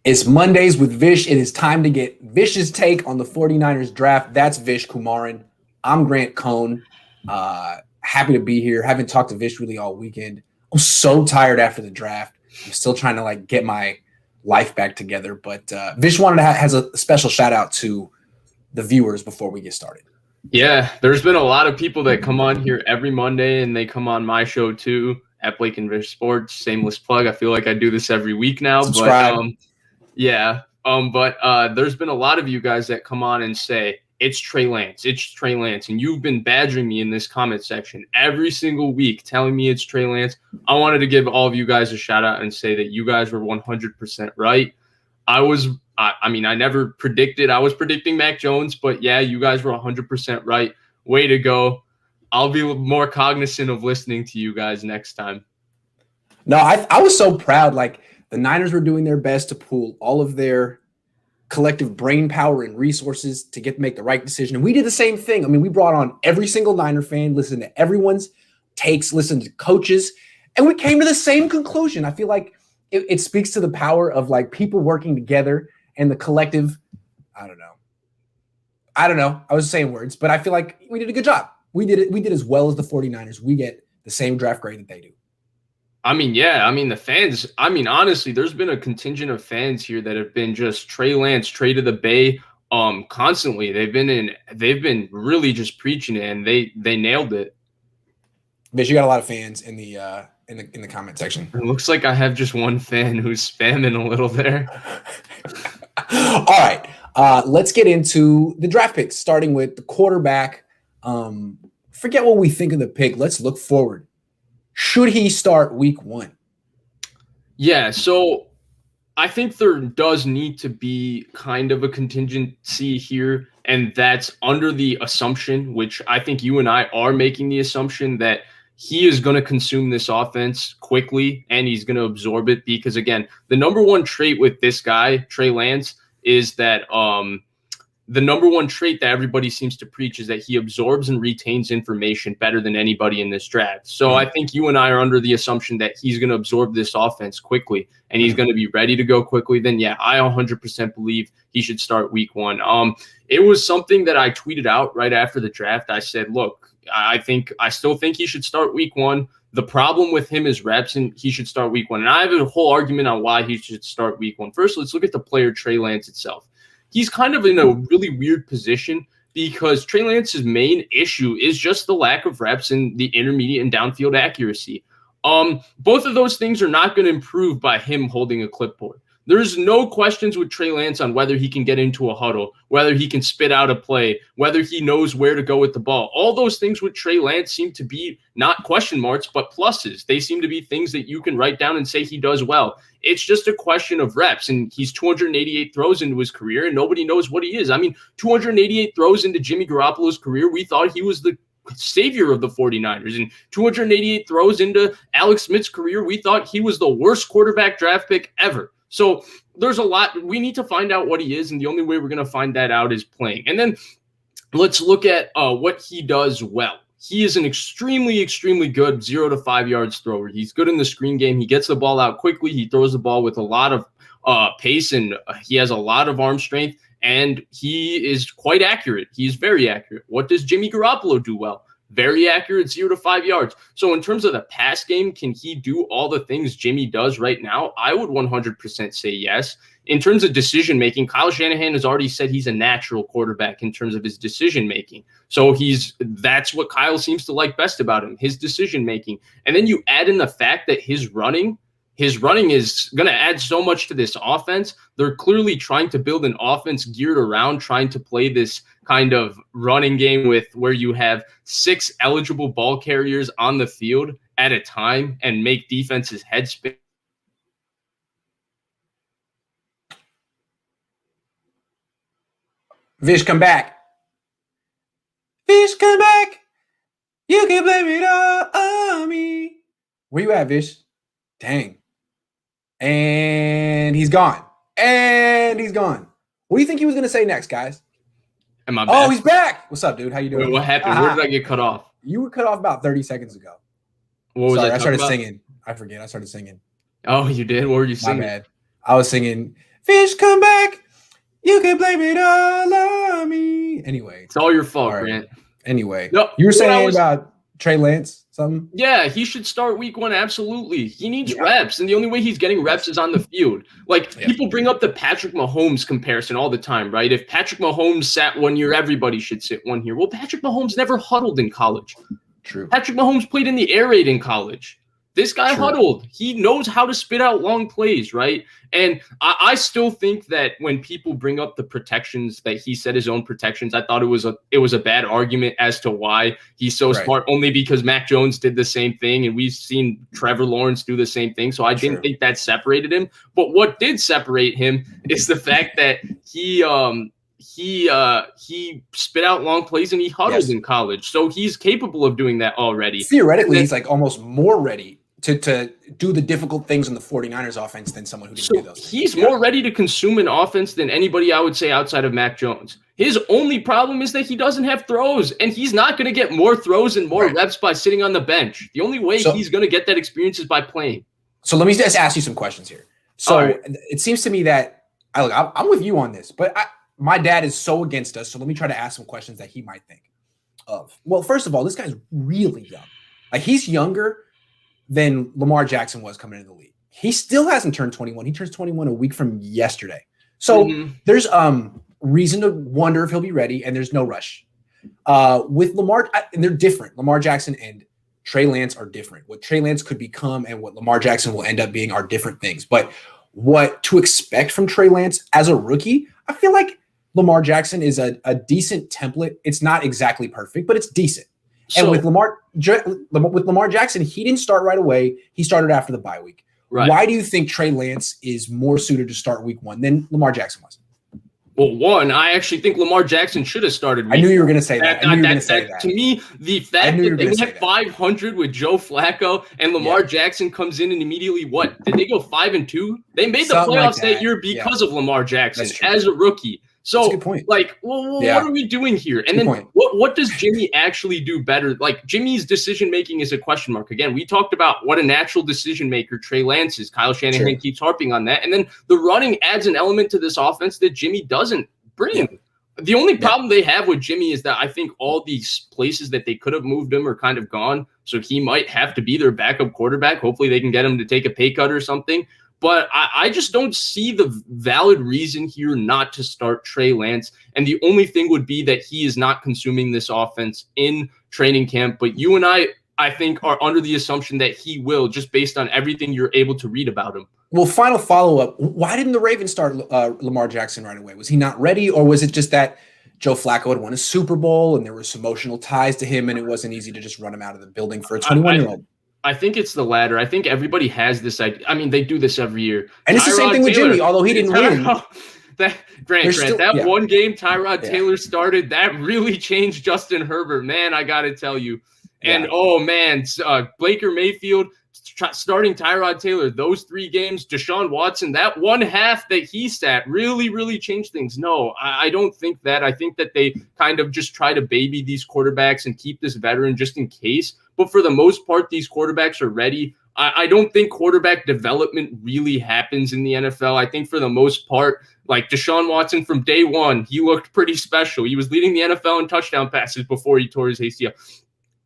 It's Mondays with Vish. It is time to get Vish's take on the 49ers draft. That's Vish Kumaran. I'm Grant Cohn. Happy to be here. Haven't talked to Vish really all weekend. I'm so tired after the draft. I'm still trying to get my life back together. But Vish has a special shout out to the viewers before we get started. Yeah, there's been a lot of people that come on here every Monday, and they come on my show too at Blake and Vish Sports. Shameless plug. I feel like I do this every week now. Subscribe. But there's been a lot of you guys that come on and say, it's Trey Lance. And you've been badgering me in this comment section every single week, telling me it's Trey Lance. I wanted to give all of you guys a shout out and say that you guys were 100% right. I never predicted. I was predicting Mac Jones, but yeah, you guys were 100% right. Way to go. I'll be more cognizant of listening to you guys next time. No, I was so proud. The Niners were doing their best to pool all of their collective brain power and resources to make the right decision. And we did the same thing. I mean, we brought on every single Niner fan, listened to everyone's takes, listened to coaches, and we came to the same conclusion. I feel like it speaks to the power of people working together and the collective. I don't know. I was saying words, but I feel like we did a good job. We did as well as the 49ers. We get the same draft grade that they do. The fans, honestly, there's been a contingent of fans here that have been just Trey Lance, Trey to the Bay, constantly. They've been really just preaching it, and they nailed it. Vish, you got a lot of fans in the comment section. It looks like I have just one fan who's spamming a little there. All right. Let's get into the draft picks, starting with the quarterback. Forget what we think of the pick. Let's look forward. Should he start week 1? Yeah, so I think there does need to be kind of a contingency here, and that's under the assumption, which I think you and I are making the assumption, that he is going to consume this offense quickly and he's going to absorb it, because, again, the number one trait with this guy, Trey Lance, is that the number one trait that everybody seems to preach is that he absorbs and retains information better than anybody in this draft. So I think you and I are under the assumption that he's going to absorb this offense quickly and he's going to be ready to go quickly. Then, yeah, I 100% believe he should start week 1. It was something that I tweeted out right after the draft. I said, look, I still think he should start week 1. The problem with him is reps, and he should start week 1. And I have a whole argument on why he should start week 1. First, let's look at the player Trey Lance itself. He's kind of in a really weird position because Trey Lance's main issue is just the lack of reps and the intermediate and downfield accuracy. Both of those things are not going to improve by him holding a clipboard. There's no questions with Trey Lance on whether he can get into a huddle, whether he can spit out a play, whether he knows where to go with the ball. All those things with Trey Lance seem to be not question marks, but pluses. They seem to be things that you can write down and say he does well. It's just a question of reps, and he's 288 throws into his career, and nobody knows what he is. 288 throws into Jimmy Garoppolo's career, we thought he was the savior of the 49ers, and 288 throws into Alex Smith's career, we thought he was the worst quarterback draft pick ever. So there's a lot. We need to find out what he is, and the only way we're going to find that out is playing. And then let's look at what he does well. He is an extremely, extremely good 0 to 5 yards thrower. He's good in the screen game. He gets the ball out quickly. He throws the ball with a lot of pace, and he has a lot of arm strength, and he is quite accurate. He's very accurate. What does Jimmy Garoppolo do well? Very accurate, 0 to 5 yards. So in terms of the pass game, can he do all the things Jimmy does right now? I would 100% say yes. In terms of decision-making, Kyle Shanahan has already said he's a natural quarterback in terms of his decision-making. So that's what Kyle seems to like best about him, his decision-making. And then you add in the fact that his running is going to add so much to this offense. They're clearly trying to build an offense geared around trying to play this kind of running game with where you have 6 eligible ball carriers on the field at a time and make defenses head spin. Vish, come back. Vish, come back. You can blame it all on me. Where you at, Vish? Dang. And he's gone. What do you think he was going to say next, guys? Am I back? Oh, he's back. What's up, dude? How you doing? Wait, what happened? Where did I get cut off? You were cut off about 30 seconds ago. What was Sorry, I started about? singing. I forget. I started singing. Oh, you did? What were you singing? My bad. I was singing Fish come back. You can blame it all on me. Anyway. It's all your fault, Grant. Anyway. No, you were saying about Trey Lance, something? Yeah, he should start week 1. Absolutely. He needs reps. And the only way he's getting reps is on the field. Like, people bring up the Patrick Mahomes comparison all the time, right? If Patrick Mahomes sat 1 year, everybody should sit 1 year. Well, Patrick Mahomes never huddled in college. True. Patrick Mahomes played in the air raid in college. This guy huddled. He knows how to spit out long plays, right? And I still think that when people bring up the protections, that he set his own protections, I thought it was a bad argument as to why he's so smart, only because Mac Jones did the same thing, and we've seen Trevor Lawrence do the same thing. So I didn't think that separated him. But what did separate him is the fact that he spit out long plays and he huddled in college. So he's capable of doing that already. Theoretically, he's like almost more ready to do the difficult things in the 49ers offense than someone who didn't do those things. He's more ready to consume an offense than anybody, I would say, outside of Mac Jones. His only problem is that he doesn't have throws, and he's not going to get more throws and more reps by sitting on the bench. The only way he's going to get that experience is by playing. So let me just ask you some questions here. So it seems to me that I'm with you on this, but my dad is so against us. So let me try to ask some questions that he might think of. Well, first of all, this guy's really young. Like, he's younger than Lamar Jackson was coming into the league. He still hasn't turned 21. He turns 21 a week from yesterday. So there's reason to wonder if he'll be ready, and there's no rush. With Lamar, and they're different. Lamar Jackson and Trey Lance are different. What Trey Lance could become and what Lamar Jackson will end up being are different things. But what to expect from Trey Lance as a rookie, I feel like Lamar Jackson is a decent template. It's not exactly perfect, but it's decent. And with Lamar Jackson, he didn't start right away. He started after the bye week. Right. Why do you think Trey Lance is more suited to start week 1 than Lamar Jackson was? Well, one, I actually think Lamar Jackson should have started. I knew you were going to say that. To me, the fact that they went 500 with Joe Flacco and Lamar Jackson comes in and immediately Did they go 5-2? They made the playoffs that year because of Lamar Jackson as a rookie. So, that's a good point. What are we doing here? And then what does Jimmy actually do better? Like, Jimmy's decision-making is a question mark. Again, we talked about what a natural decision-maker Trey Lance is. Kyle Shanahan keeps harping on that. And then the running adds an element to this offense that Jimmy doesn't bring. The only problem they have with Jimmy is that I think all these places that they could have moved him are kind of gone. So he might have to be their backup quarterback. Hopefully they can get him to take a pay cut or something. But I just don't see the valid reason here not to start Trey Lance. And the only thing would be that he is not consuming this offense in training camp. But you and I think, are under the assumption that he will, just based on everything you're able to read about him. Well, final follow-up. Why didn't the Ravens start Lamar Jackson right away? Was he not ready, or was it just that Joe Flacco had won a Super Bowl and there were some emotional ties to him and it wasn't easy to just run him out of the building for a 21-year-old? I think it's the latter. I think everybody has this idea. I mean, they do this every year. And it's the same thing with Jimmy, although he didn't win. That one game Tyrod Taylor started, that really changed Justin Herbert. Man, I got to tell you. And, Baker Mayfield starting Tyrod Taylor, those 3 games, Deshaun Watson, that one half that he sat really, really changed things. No, I don't think that. I think that they kind of just try to baby these quarterbacks and keep this veteran just in case. But for the most part, these quarterbacks are ready. I don't think quarterback development really happens in the NFL. I think for the most part, like Deshaun Watson from day one, he looked pretty special. He was leading the NFL in touchdown passes before he tore his ACL.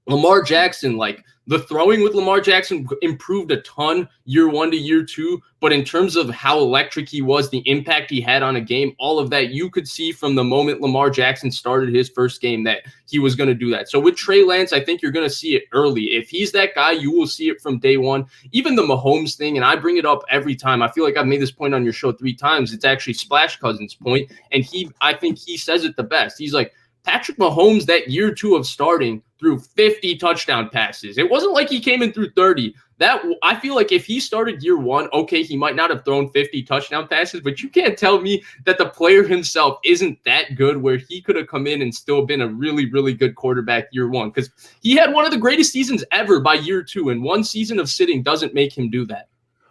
Lamar Jackson, the throwing with Lamar Jackson improved a ton year 1 to year 2, but in terms of how electric he was, the impact he had on a game, all of that you could see from the moment Lamar Jackson started his first game that he was going to do that. So with Trey Lance, I think you're going to see it early. If he's that guy, you will see it from day one. Even the Mahomes thing, and I bring it up every time. I feel like I've made this point on your show 3 times. It's actually Splash Cousin's point, and I think he says it the best. He's like, Patrick Mahomes, that year 2 of starting, threw 50 touchdown passes. It wasn't like he came in through 30. I feel like if he started year 1, okay, he might not have thrown 50 touchdown passes, but you can't tell me that the player himself isn't that good where he could have come in and still been a really, really good quarterback year 1, because he had one of the greatest seasons ever by year 2, and 1 season of sitting doesn't make him do that.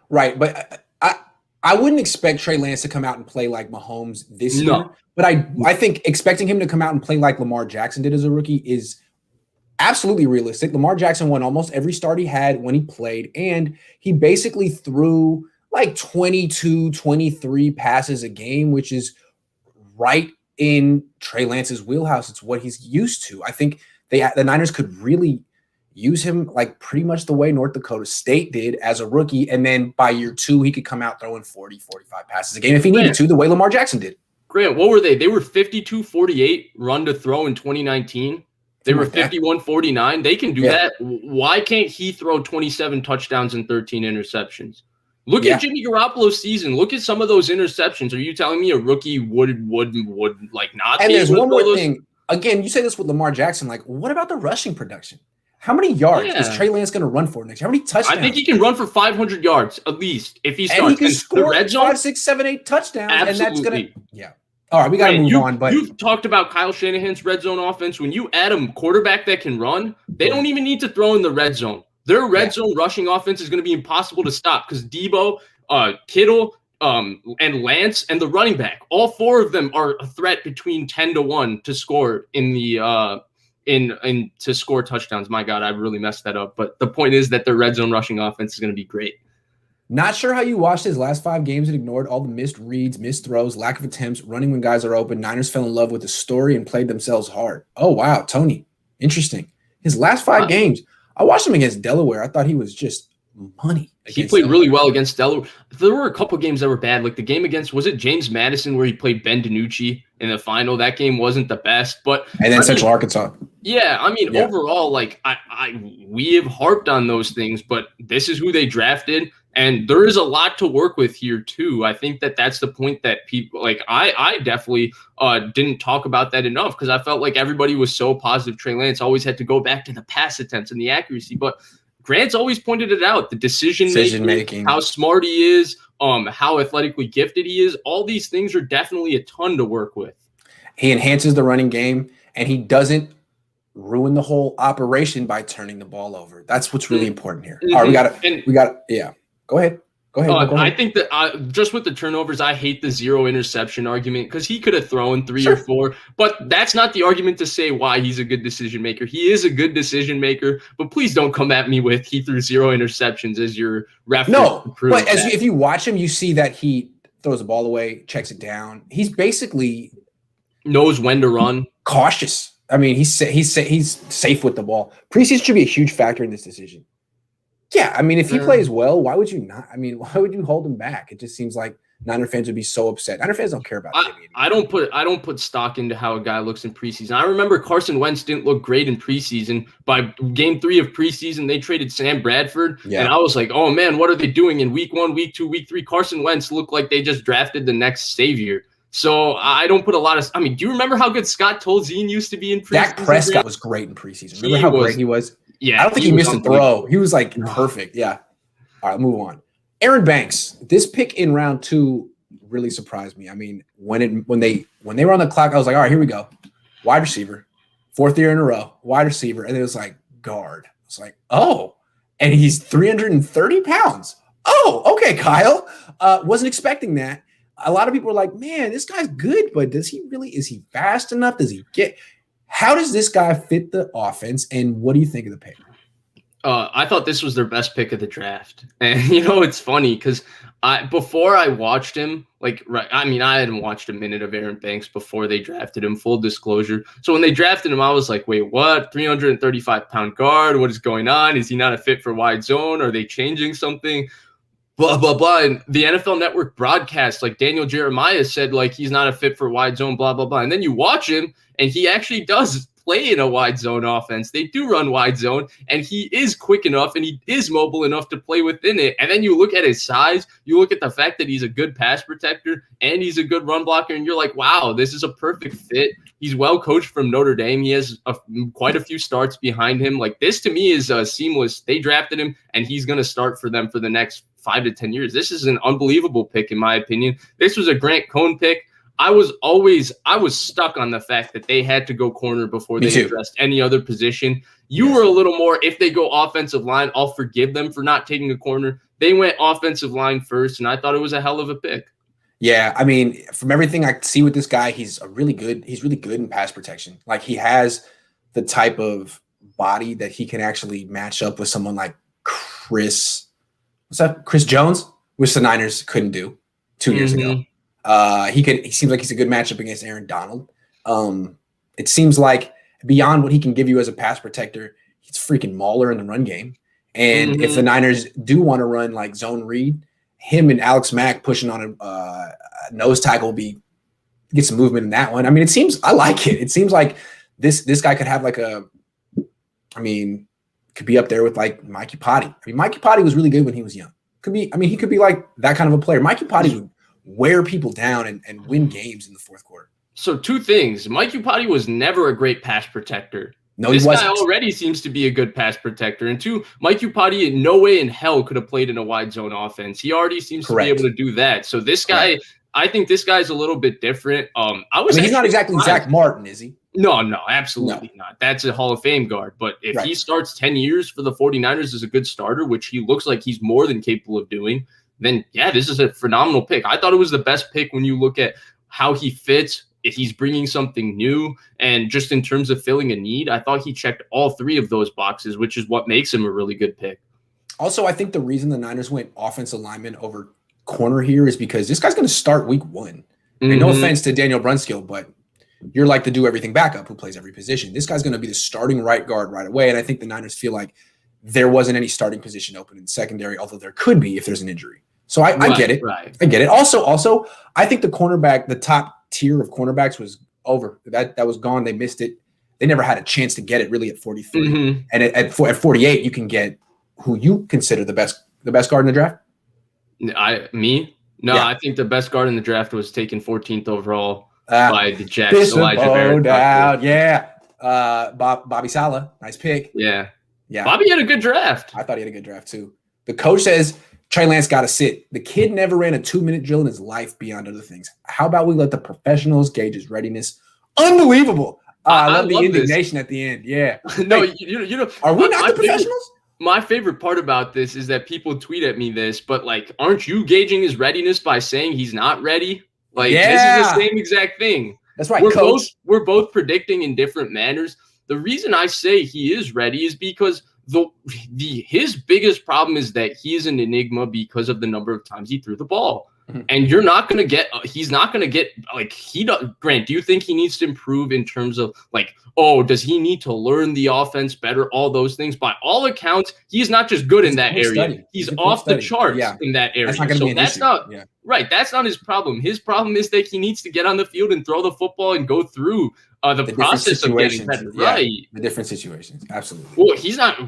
Right, but I wouldn't expect Trey Lance to come out and play like Mahomes this year. But I think expecting him to come out and play like Lamar Jackson did as a rookie is absolutely realistic. Lamar Jackson won almost every start he had when he played, and he basically threw like 22, 23 passes a game, which is right in Trey Lance's wheelhouse. It's what he's used to. I think the Niners could really use him like pretty much the way North Dakota State did as a rookie. And then by year 2, he could come out throwing 40, 45 passes a game if he needed to, the way Lamar Jackson did. Grant, what were they? They were 52-48 run to throw in 2019. They were 51-49. They can do that. Why can't he throw 27 touchdowns and 13 interceptions? Look at Jimmy Garoppolo's season. Look at some of those interceptions. Are you telling me a rookie would like not? And there's one more thing. Again, you say this with Lamar Jackson. Like, what about the rushing production? How many yards is Trey Lance going to run for next year? How many touchdowns? I think he can run for 500 yards at least if he starts. And he can score the red zone, 5, 6, 7, 8 touchdowns. Absolutely. And that's going to All right, we got to move on. But you've talked about Kyle Shanahan's red zone offense. When you add a quarterback that can run, they don't even need to throw in the red zone. Their red zone rushing offense is going to be impossible to stop because Debo, Kittle, and Lance and the running back, all 4 of them are a threat between 10-1 to score in the to score touchdowns. My God, I really messed that up. But the point is that their red zone rushing offense is going to be great. Not sure how you watched his last 5 games and ignored all the missed reads, missed throws, lack of attempts, running when guys are open. Niners fell in love with the story and played themselves hard. Oh, wow, Tony. Interesting. His last 5 games, I watched him against Delaware. I thought he was just money. He played really well against Delaware. There were a couple games that were bad, like the game against, was it James Madison where he played Ben DiNucci in the final? That game wasn't the best, but and then Central Arkansas. Yeah, I mean, overall, like we have harped on those things, but this is who they drafted, and there is a lot to work with here too. I think that that's the point that people like. I definitely didn't talk about that enough because I felt like everybody was so positive. Trey Lance always had to go back to the pass attempts and the accuracy, but Grant's always pointed it out, the decision making, how smart he is, how athletically gifted he is. All these things are definitely a ton to work with. He enhances the running game, and he doesn't ruin the whole operation by turning the ball over. That's what's really important here. All right, we got it. Go ahead. Go ahead. I think that just with the turnovers, I hate the 0 interception argument because he could have thrown 3 or 4, but that's not the argument to say why he's a good decision maker. He is a good decision maker, but please don't come at me with he threw 0 interceptions as your reference. No, but if you watch him, you see that he throws the ball away, checks it down. He's basically knows when to run. Cautious. I mean, he's safe with the ball. Preseason should be a huge factor in this decision. Yeah, I mean, if he plays well, why would you not? I mean, why would you hold him back? It just seems like Niner fans would be so upset. Niner fans don't care about it. I don't put stock into how a guy looks in preseason. I remember Carson Wentz didn't look great in preseason. By game 3 of preseason, they traded Sam Bradford, and I was like, oh man, what are they doing in week 1, week 2, week 3? Carson Wentz looked like they just drafted the next savior. So I don't put a lot of. I mean, do you remember how good Scott Tolzien used to be in preseason? Dak Prescott was great in preseason. Remember how great he was? Yeah, I don't think he missed a throw. He was like perfect. Yeah. All right, move on. Aaron Banks. This pick in round 2 really surprised me. I mean, when they were on the clock, I was like, all right, here we go. Wide receiver, 4th year in a row, wide receiver, and it was like guard. It's like, oh, and he's 330 pounds. Oh, okay, Kyle. Wasn't expecting that. A lot of people are like, man, this guy's good, but is he fast enough? How does this guy fit the offense, and what do you think of the pick? I thought this was their best pick of the draft. And, it's funny because before I watched him, I hadn't watched a minute of Aaron Banks before they drafted him, full disclosure. So when they drafted him, I was like, wait, what? 335-pound guard? What is going on? Is he not a fit for wide zone? Are they changing something? Blah, blah, blah. And the NFL Network broadcast, like Daniel Jeremiah said, like he's not a fit for wide zone, blah, blah, blah. And then you watch him and he actually does play in a wide zone offense. They do run wide zone and he is quick enough and he is mobile enough to play within it. And then you look at his size, you look at the fact that he's a good pass protector and he's a good run blocker. And you're like, wow, this is a perfect fit. He's well coached from Notre Dame. He has quite a few starts behind him. Like this to me is seamless. They drafted him and he's going to start for them for the next 5 to 10 years. This is an unbelievable pick, in my opinion. This was a Grant Cohn pick. I was stuck on the fact that they had to go corner before they addressed any other position. You were a little more, if they go offensive line, I'll forgive them for not taking a corner. They went offensive line first, and I thought it was a hell of a pick. Yeah, I mean, from everything I see with this guy, he's really good in pass protection. Like he has the type of body that he can actually match up with someone like Chris Jones. which the Niners couldn't do 2 years ago. He seems like he's a good matchup against Aaron Donald. It seems like beyond what he can give you as a pass protector, he's freaking mauler in the run game. And if the Niners do want to run like zone read, him and Alex Mack pushing on a nose tackle will get some movement in that one. I mean, I like it. It seems like this guy could have could be up there with like Mikey Potty. I mean, Mikey Potty was really good when he was young. He could be like that kind of a player. Mikey Potty would wear people down and win games in the fourth quarter. So 2 things. Mikey Potty was never a great pass protector. No, this he wasn't. guy already seems to be a good pass protector. And 2, Mikey Potty in no way in hell could have played in a wide zone offense. He already seems to be able to do that. So this guy, I think this guy's a little bit different. He's not exactly Zach Martin, is he? No, absolutely not. That's a Hall of Fame guard. But if he starts 10 years for the 49ers as a good starter, which he looks like he's more than capable of doing, then, yeah, this is a phenomenal pick. I thought it was the best pick when you look at how he fits, if he's bringing something new, and just in terms of filling a need. I thought he checked all 3 of those boxes, which is what makes him a really good pick. Also, I think the reason the Niners went offensive lineman over corner here is because this guy's going to start week 1. And no offense to Daniel Brunskill, but you're like the do everything backup who plays every position. This guy's going to be the starting right guard right away. And I think the Niners feel like there wasn't any starting position open in the secondary, although there could be if there's an injury. So I get it. Right. I get it. Also, I think the top tier of cornerbacks was over. That was gone. They missed it. They never had a chance to get it really at 43. And at 48, you can get who you consider the best guard in the draft. I think the best guard in the draft was taken 14th overall by the Jets. Elijah Barrett. Bobby Saleh, nice pick. Yeah. Bobby had a good draft. I thought he had a good draft too. The coach says Trey Lance got to sit. The kid never ran a 2-minute drill in his life beyond other things. How about we let the professionals gauge his readiness? Unbelievable. I love the indignation at the end. Yeah. No, you know, are we not the professionals? My favorite part about this is that people tweet at me this, but like, aren't you gauging his readiness by saying he's not ready? Like, this is the same exact thing. That's right, we're both predicting in different manners. The reason I say he is ready is because his biggest problem is that he is an enigma because of the number of times he threw the ball. And he's not going to get Grant, do you think he needs to improve in terms of like, does he need to learn the offense better? All those things. By all accounts, he's not just good in that area. He's off the charts in that area. That's not his problem. His problem is that he needs to get on the field and throw the football and go through the process of getting better. Right. The different situations. Absolutely. Well, he's not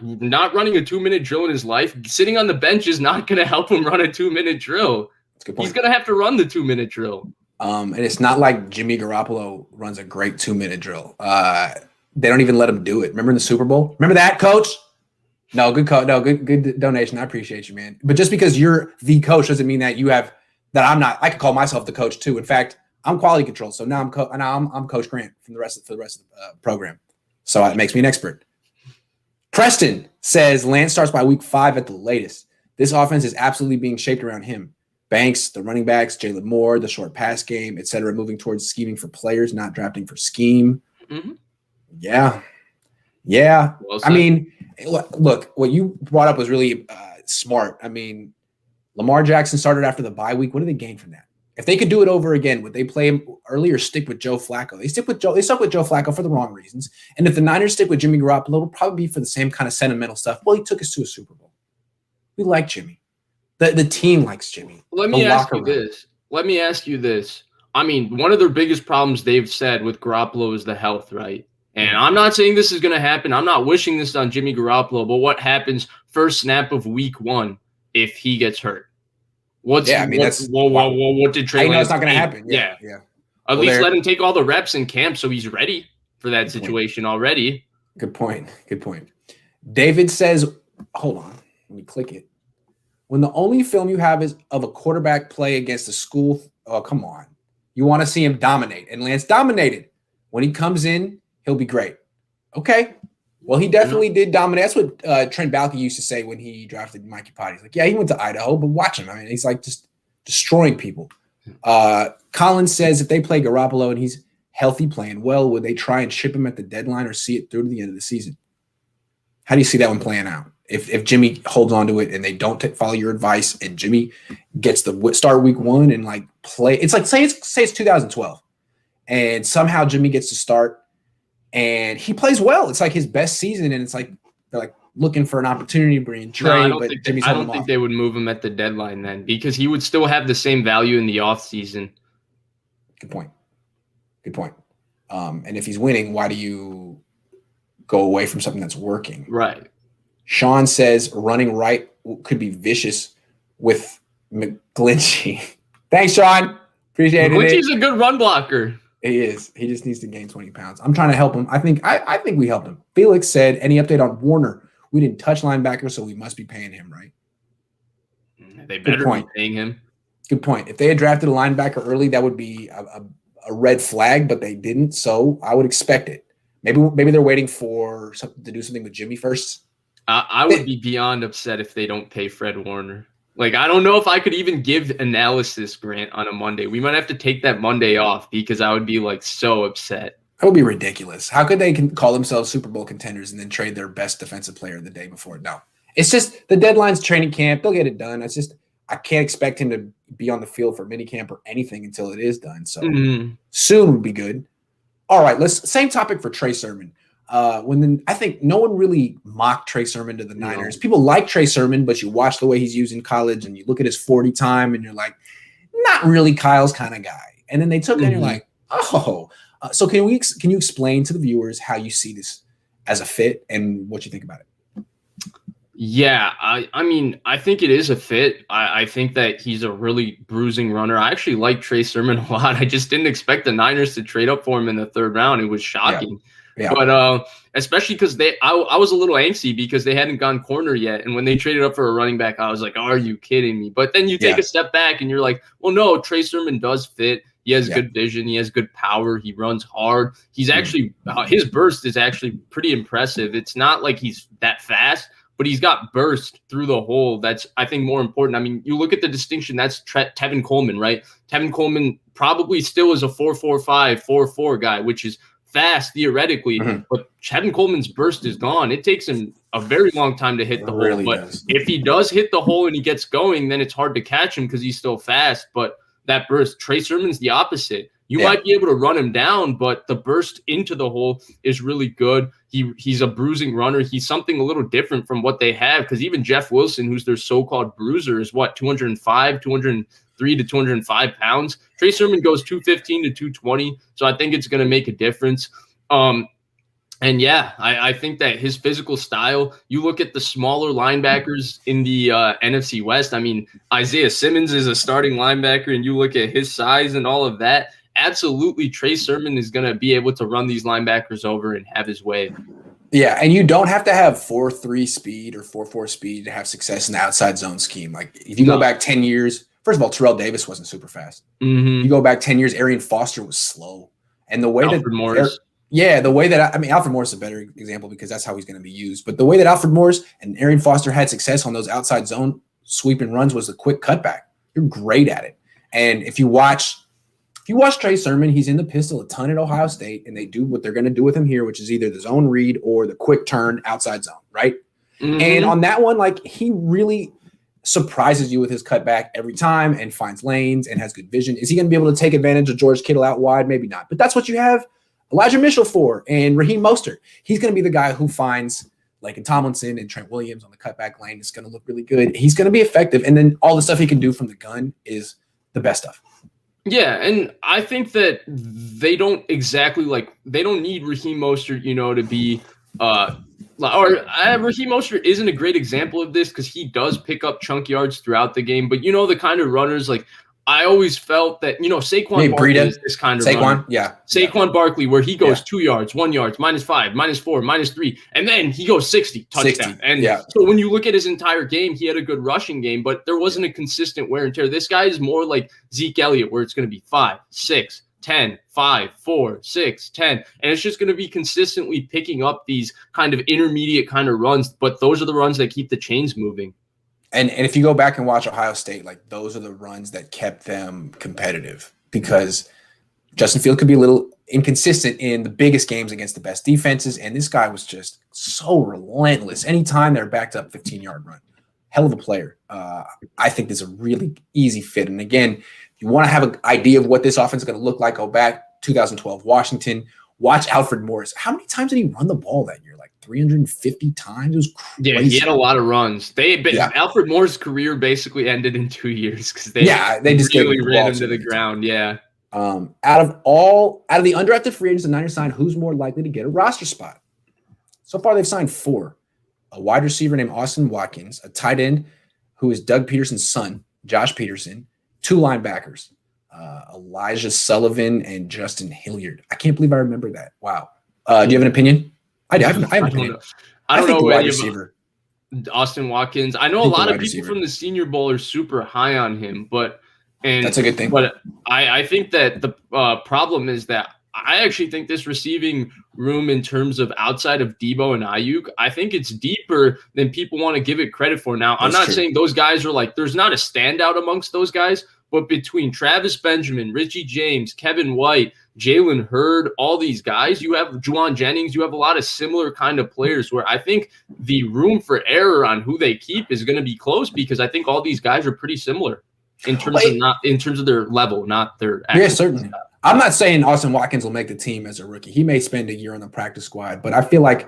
running a 2-minute drill in his life. Sitting on the bench is not going to help him run a 2-minute drill. He's going to have to run the 2-minute drill. And it's not like Jimmy Garoppolo runs a great 2-minute drill. They don't even let him do it. Remember in the Super Bowl? Remember that, coach? No, good coach. No, good donation. I appreciate you, man. But just because you're the coach doesn't mean that I'm not. I could call myself the coach too. In fact, I'm quality control. So now I'm Coach Grant for the rest of the program. So it makes me an expert. Preston says Lance starts by week 5 at the latest. This offense is absolutely being shaped around him. Banks, the running backs, Jalen Moore, the short pass game, etc., moving towards scheming for players, not drafting for scheme. Yeah. Well, I mean, look, what you brought up was really smart. I mean, Lamar Jackson started after the bye week. What do they gain from that? If they could do it over again, would they play him early or stick with Joe Flacco? They stuck with Joe Flacco for the wrong reasons. And if the Niners stick with Jimmy Garoppolo, it'll probably be for the same kind of sentimental stuff. Well, he took us to a Super Bowl. We like Jimmy. The team likes Jimmy. Let me ask you this. I mean, one of their biggest problems they've said with Garoppolo is the health, right? And I'm not saying this is going to happen. I'm not wishing this on Jimmy Garoppolo, but what happens first snap of week 1 if he gets hurt? What did Trey Lance I know it's not going to happen. Yeah. At least let him take all the reps in camp so he's ready for that situation already. Good point. David says, hold on, let me click it. When the only film you have is of a quarterback play against a school, oh, come on. You want to see him dominate. And Lance dominated. When he comes in, he'll be great. Okay. Well, he definitely did dominate. That's what Trent Baalke used to say when he drafted Mikey Potty. He's like, yeah, he went to Idaho, but watch him. I mean, he's like just destroying people. Colin says if they play Garoppolo and he's healthy playing well, would they try and ship him at the deadline or see it through to the end of the season? How do you see that one playing out? If Jimmy holds on to it and they don't follow your advice, and Jimmy gets the start week 1 and like play, it's like say it's 2012, and somehow Jimmy gets to start and he plays well. It's like his best season, and it's like they're like looking for an opportunity to bring in Trey, but Jimmy's holding him off. I don't think they would move him at the deadline then, because he would still have the same value in the offseason. Good point. And if he's winning, why do you go away from something that's working? Right. Sean says running right could be vicious with McGlinchey. Thanks, Sean. Appreciate it. McGlinchey's a good run blocker. He is. He just needs to gain 20 pounds. I'm trying to help him. I think we helped him. Felix said, any update on Warner? We didn't touch linebacker, so we must be paying him, right? They better be paying him. Good point. If they had drafted a linebacker early, that would be a red flag, but they didn't, so I would expect it. Maybe they're waiting for something to do something with Jimmy first. I would be beyond upset if they don't pay Fred Warner. Like, I don't know if I could even give analysis, Grant, on a Monday. We might have to take that Monday off because I would be, like, so upset. That would be ridiculous. How could they call themselves Super Bowl contenders and then trade their best defensive player the day before? No. It's just the deadline's training camp. They'll get it done. It's just I can't expect him to be on the field for minicamp or anything until it is done. So soon would be good. All right, same topic for Trey Sermon. I think no one really mocked Trey Sermon to the Niners. People like Trey Sermon, but you watch the way he's used in college and you look at his 40 time and you're like, not really Kyle's kind of guy. And then they took it and you're like, oh. So can you explain to the viewers how you see this as a fit and what you think about it? Yeah, I mean, I think it is a fit. I think that he's a really bruising runner. I actually like Trey Sermon a lot. I just didn't expect the Niners to trade up for him in the 3rd round. It was shocking. Yeah. But especially because I was a little angsty because they hadn't gone corner yet. And when they traded up for a running back, I was like, are you kidding me? But then you take a step back and you're like, well, no, Trey Sermon does fit. He has good vision. He has good power. He runs hard. He's actually his burst is actually pretty impressive. It's not like he's that fast, but he's got burst through the hole. That's, I think, more important. I mean, you look at the distinction. That's Tevin Coleman, right? Tevin Coleman probably still is a 4.45, 4.4 guy, which is fast theoretically, but Tevin Coleman's burst is gone. It takes him a very long time to hit the hole. But if he does hit the hole and he gets going, then it's hard to catch him because he's still fast. But that burst, Trey Sermon's the opposite. You might be able to run him down, but the burst into the hole is really good. He's a bruising runner. He's something a little different from what they have, because even Jeff Wilson, who's their so-called bruiser, is 203 to 205 pounds. Trey Sermon goes 215 to 220, so I think it's going to make a difference. And yeah, I think that his physical style, you look at the smaller linebackers in the NFC West. I mean, Isaiah Simmons is a starting linebacker, and you look at his size and all of that. Absolutely, Trey Sermon is going to be able to run these linebackers over and have his way. Yeah, and you don't have to have 4.3 speed or 4.4 speed to have success in the outside zone scheme. Like, if you go back 10 years, first of all, Terrell Davis wasn't super fast. You go back 10 years, Arian Foster was slow. And the way Alfred Morris. Alfred Morris is a better example because that's how he's going to be used. But the way that Alfred Morris and Arian Foster had success on those outside zone sweeping runs was the quick cutback. You're great at it. And if you watch Trey Sermon, he's in the pistol a ton at Ohio State, and they do what they're going to do with him here, which is either the zone read or the quick turn outside zone, right? And on that one, like, he really surprises you with his cutback every time and finds lanes and has good vision. Is he going to be able to take advantage of George Kittle out wide? Maybe not. But that's what you have Elijah Mitchell for, and Raheem Mostert. He's going to be the guy who finds Laken Tomlinson and Trent Williams on the cutback lane. It's going to look really good. He's going to be effective. And then all the stuff he can do from the gun is the best stuff. Yeah, and I think that they don't exactly they don't need Raheem Mostert, to be Raheem Mostert isn't a great example of this because he does pick up chunk yards throughout the game. But the kind of runners, like, I always felt that, Saquon Barkley is this kind of runner. Saquon Barkley, where he goes 2 yards, 1 yard, -5, -4, -3, and then he goes 60, touchdown. So when you look at his entire game, he had a good rushing game, but there wasn't a consistent wear and tear. This guy is more like Zeke Elliott, where it's going to be 5, 6, 10, 5, 4, 6, 10. And it's just going to be consistently picking up these kind of intermediate kind of runs, but those are the runs that keep the chains moving. And if you go back and watch Ohio State, like, those are the runs that kept them competitive, because Justin Field could be a little inconsistent in the biggest games against the best defenses. And this guy was just so relentless. Anytime they're backed up 15-yard run. Hell of a player. I think this is a really easy fit. And again, if you want to have an idea of what this offense is going to look like, go back 2012 Washington. Watch Alfred Morris. How many times did he run the ball that year? Like 350 times? It was crazy. Yeah, he had a lot of runs. Alfred Morris' career basically ended in 2 years because they just really ran him to the ground. Yeah. Out of the undrafted free agents the Niners signed, who's more likely to get a roster spot? So far, they've signed 4. A wide receiver named Austin Watkins, a tight end who is Doug Peterson's son, Josh Peterson, 2 linebackers, Elijah Sullivan and Justin Hilliard. I can't believe I remember that. Wow. Do you have an opinion? I have an opinion. I don't know the wide any receiver. Austin Watkins. I know a lot of people from the Senior Bowl are super high on him, and that's a good thing. But I think that the problem is that I actually think this receiving room in terms of outside of Debo and Ayuk, I think it's deeper than people want to give it credit for. Now, I'm not saying those guys are like, there's not a standout amongst those guys, but between Travis Benjamin, Richie James, Kevin White, Jalen Hurd, all these guys, you have Juwan Jennings, you have a lot of similar kind of players where I think the room for error on who they keep is going to be close because I think all these guys are pretty similar in terms of their level, not their actual. Yeah, certainly. I'm not saying Austin Watkins will make the team as a rookie. He may spend a year on the practice squad, but I feel like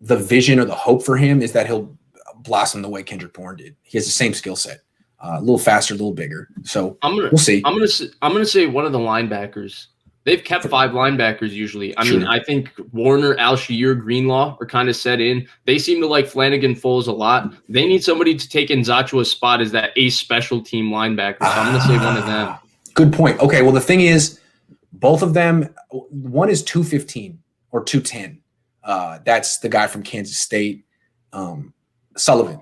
the vision or the hope for him is that he'll blossom the way Kendrick Bourne did. He has the same skill set, a little faster, a little bigger. So we'll see. I'm gonna say one of the linebackers. They've kept 5 linebackers usually. I mean, I think Warner, Alshire, Greenlaw are kind of set in. They seem to like Flanagan Foles a lot. They need somebody to take Nzachua's spot as that ace special team linebacker. So I'm gonna say one of them. Good point. Okay, well the thing is, both of them, one is 215 or 210. That's the guy from Kansas State, Sullivan,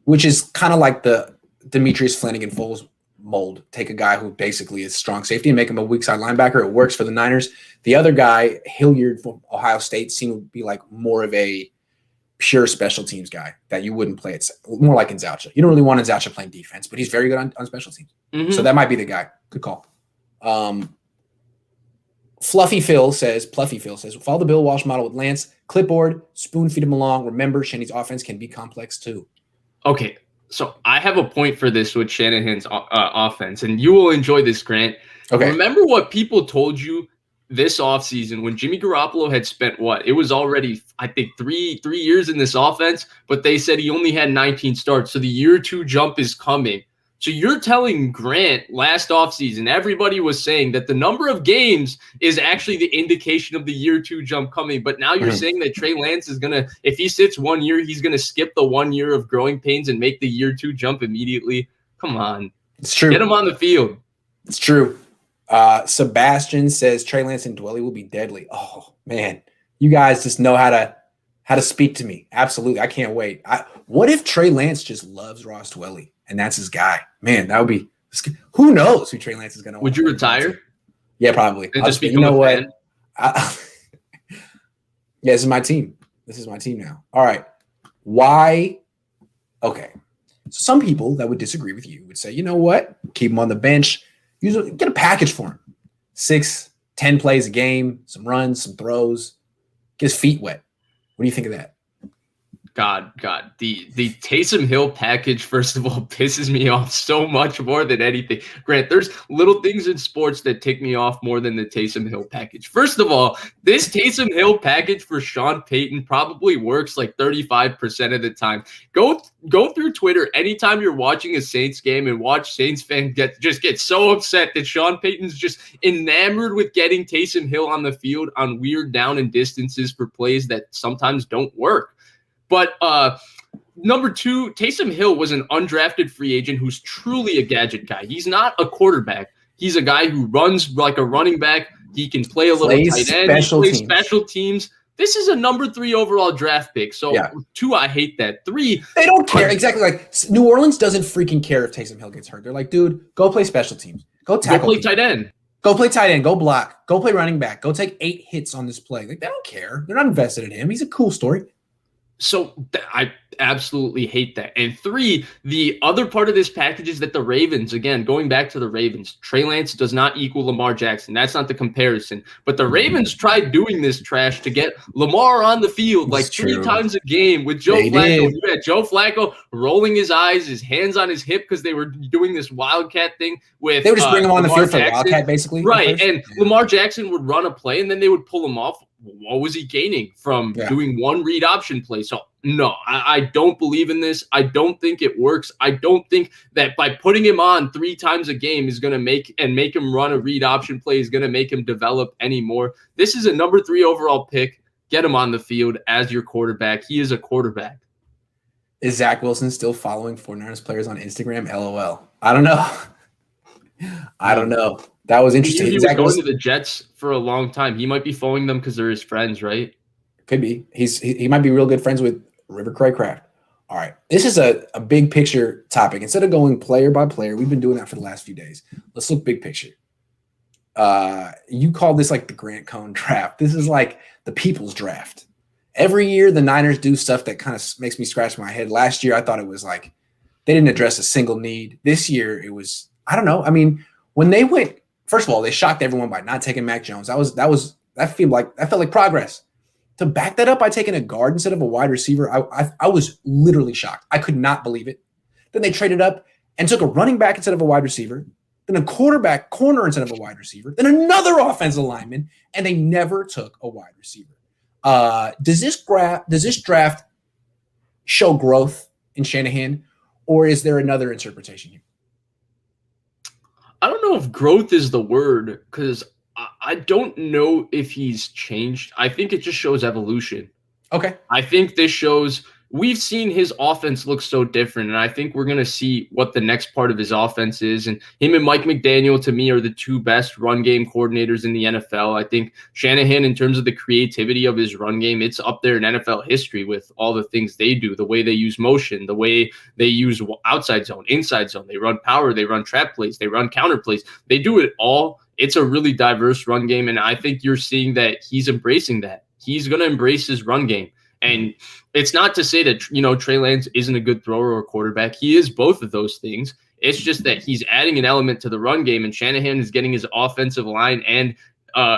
which is kind of like the Demetrius Flanagan Foles mold. Take a guy who basically is strong safety and make him a weak side linebacker. It works for the Niners. The other guy, Hilliard from Ohio State, seemed to be like more of a pure special teams guy that you wouldn't play. It's more like Nzacha. You don't really want Nzacha playing defense, but he's very good on special teams. Mm-hmm. So that might be the guy. Good call. Pluffy Phil says, follow the Bill Walsh model with Lance, clipboard, spoon feed him along. Remember, Shanny's offense can be complex too. Okay, so I have a point for this with Shanahan's offense, and you will enjoy this, Grant. Okay. Remember what people told you this offseason when Jimmy Garoppolo had spent what? It was already, I think, three years in this offense, but they said he only had 19 starts, so the year 2 jump is coming. So you're telling Grant last offseason, everybody was saying that the number of games is actually the indication of the year 2 jump coming. But now you're saying that Trey Lance is going to, if he sits 1 year, he's going to skip the 1 year of growing pains and make the year 2 jump immediately. Come on. It's true. Get him on the field. It's true. Sebastian says Trey Lance and Dwelly will be deadly. Oh, man. You guys just know how to speak to me. Absolutely. I can't wait. What if Trey Lance just loves Ross Dwelly? And that's his guy. Man, that would be – who knows who Trey Lance is going to – Would you retire? Yeah, probably. And just become a fan? Yeah, this is my team. This is my team now. All right. Why – okay. So some people that would disagree with you would say, you know what? Keep him on the bench. Get a package for him. 6, 10 plays a game, some runs, some throws. Get his feet wet. What do you think of that? God, the Taysom Hill package, first of all, pisses me off so much more than anything. Grant, there's little things in sports that tick me off more than the Taysom Hill package. First of all, this Taysom Hill package for Sean Payton probably works like 35% of the time. Go through Twitter anytime you're watching a Saints game and watch Saints fans get so upset that Sean Payton's just enamored with getting Taysom Hill on the field on weird down and distances for plays that sometimes don't work. But number 2, Taysom Hill was an undrafted free agent who's truly a gadget guy. He's not a quarterback. He's a guy who runs like a running back. He can play a little tight end. He plays special teams. This is a number 3 overall draft pick. So 2, I hate that. 3, they don't care. Exactly. Like New Orleans doesn't freaking care if Taysom Hill gets hurt. They're like, dude, go play special teams. Go tackle. Go play tight end. Go play tight end. Go block. Go play running back. Go take 8 hits on this play. Like they don't care. They're not invested in him. He's a cool story. So absolutely hate that. And 3, the other part of this package is that the Ravens, again, going back to the Ravens, Trey Lance does not equal Lamar Jackson. That's not the comparison. But the Ravens tried doing this trash to get Lamar on the field like 3 times a game with Joe Flacco. And you had Joe Flacco rolling his eyes, his hands on his hip because they were doing this Wildcat thing with they would just bring him on Lamar the field for Wildcat, basically. Right. And Lamar Jackson would run a play and then they would pull him off. What was he gaining from doing one read option play? So no, I don't believe in this. I don't think it works. I don't think that by putting him on 3 times a game is going to make him run a read option play is going to make him develop anymore. This is a number 3 overall pick. Get him on the field as your quarterback. He is a quarterback. Is Zach Wilson still following 49ers players on Instagram? LOL. I don't know. I don't know. That was interesting. He was going to the Jets for a long time. He might be following them because they're his friends, right? Could be. He might be real good friends with River Craycraft. All right. This is a big picture topic. Instead of going player by player, we've been doing that for the last few days. Let's look big picture. You call this like the Grant Cohn draft. This is like the people's draft. Every year the Niners do stuff that kind of makes me scratch my head. Last year I thought it was like they didn't address a single need. This year it was, I don't know. I mean, when they went, first of all, they shocked everyone by not taking Mac Jones. That felt like progress. To back that up by taking a guard instead of a wide receiver, I was literally shocked. I could not believe it. Then they traded up and took a running back instead of a wide receiver, then a quarterback corner instead of a wide receiver, then another offensive lineman, and they never took a wide receiver. Does this draft show growth in Shanahan, or is there another interpretation here? I don't know if growth is the word because I don't know if he's changed. I think it just shows evolution. Okay. I think this shows we've seen his offense look so different, and I think we're going to see what the next part of his offense is. And him and Mike McDaniel, to me, are the 2 best run game coordinators in the NFL. I think Shanahan, in terms of the creativity of his run game, it's up there in NFL history with all the things they do, the way they use motion, the way they use outside zone, inside zone. They run power, they run trap plays, they run counter plays. They do it all. It's a really diverse run game, and I think you're seeing that he's embracing that. He's going to embrace his run game. And it's not to say that, Trey Lance isn't a good thrower or quarterback. He is both of those things. It's just that he's adding an element to the run game, and Shanahan is getting his offensive line and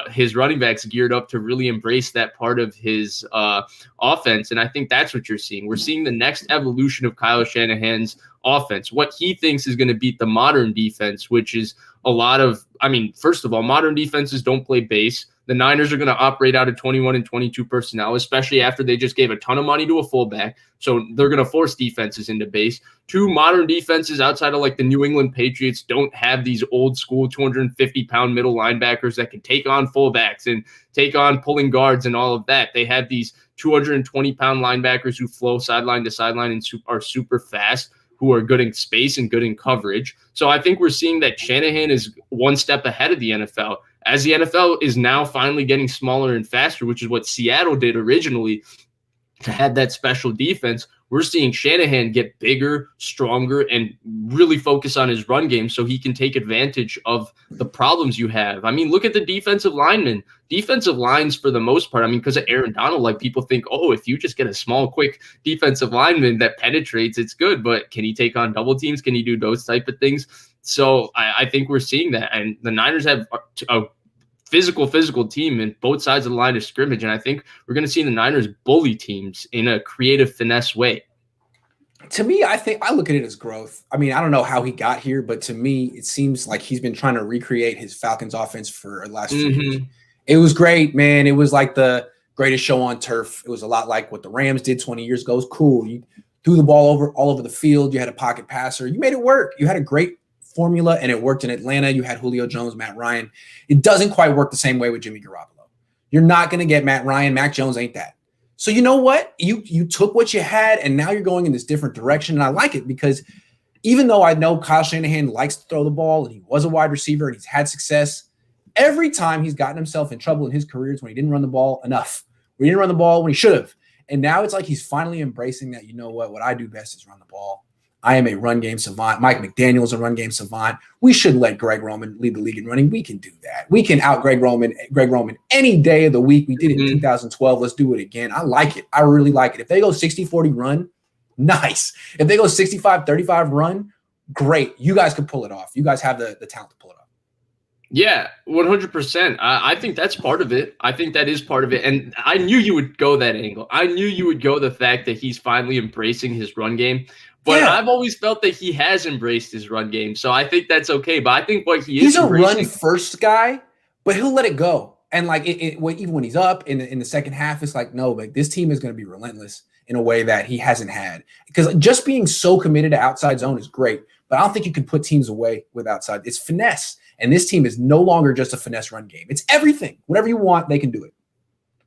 his running backs geared up to really embrace that part of his offense. And I think that's what you're seeing. We're seeing the next evolution of Kyle Shanahan's offense, what he thinks is going to beat the modern defense, which is first of all, modern defenses don't play base. The Niners are going to operate out of 21 and 22 personnel, especially after they just gave a ton of money to a fullback. So they're going to force defenses into base. 2 modern defenses outside of like the New England Patriots don't have these old school 250-pound middle linebackers that can take on fullbacks and take on pulling guards and all of that. They have these 220-pound linebackers who flow sideline to sideline and are super fast, who are good in space and good in coverage. So I think we're seeing that Shanahan is one step ahead of the NFL. As the NFL is now finally getting smaller and faster, which is what Seattle did originally to have that special defense, we're seeing Shanahan get bigger, stronger, and really focus on his run game so he can take advantage of the problems you have. I mean, look at the defensive linemen. Defensive lines, for the most part, because of Aaron Donald, like people think, if you just get a small, quick defensive lineman that penetrates, it's good. But can he take on double teams? Can he do those type of things? So I think we're seeing that. And the Niners have a physical team in both sides of the line of scrimmage. And I think we're going to see the Niners bully teams in a creative finesse way. To me, I look at it as growth. I don't know how he got here, but to me, it seems like he's been trying to recreate his Falcons offense for the last few years. It was great, man. It was like the greatest show on turf. It was a lot like what the Rams did 20 years ago. It was cool. You threw the ball all over the field. You had a pocket passer. You made it work. You had a great formula, and it worked in Atlanta. You had Julio Jones, Matt Ryan. It doesn't quite work the same way with Jimmy Garoppolo. You're not going to get Matt Ryan. Mac Jones ain't that. So you know what? You took what you had, and now you're going in this different direction, and I like it because even though I know Kyle Shanahan likes to throw the ball, and he was a wide receiver, and he's had success, every time he's gotten himself in trouble in his careers when he didn't run the ball enough, when he didn't run the ball when he should have. And now it's like he's finally embracing that, you know what I do best is run the ball. I am a run game savant. Mike McDaniel is a run game savant. We should let Greg Roman lead the league in running. We can do that. We can out Greg Roman any day of the week. We did it in 2012. Let's do it again. I like it. I really like it. If they go 60-40 run, Nice. If they go 65-35 run, great. You guys could pull it off. You guys have the talent to pull it off. Yeah, 100%. I think that's part of it. I think that is part of it. And I knew you would go that angle. I knew you would go the fact that he's finally embracing his run game. But Yeah. I've always felt that he has embraced his run game. So I think that's okay. But I think what He's a run-first guy, but he'll let it go. And like even when he's up in the second half, it's like, no, like this team is going to be relentless in a way that he hasn't had. Because just being so committed to outside zone is great, but I don't think you can put teams away with outside. It's finesse. And this team is no longer just a finesse run game. It's everything. Whatever you want, they can do it.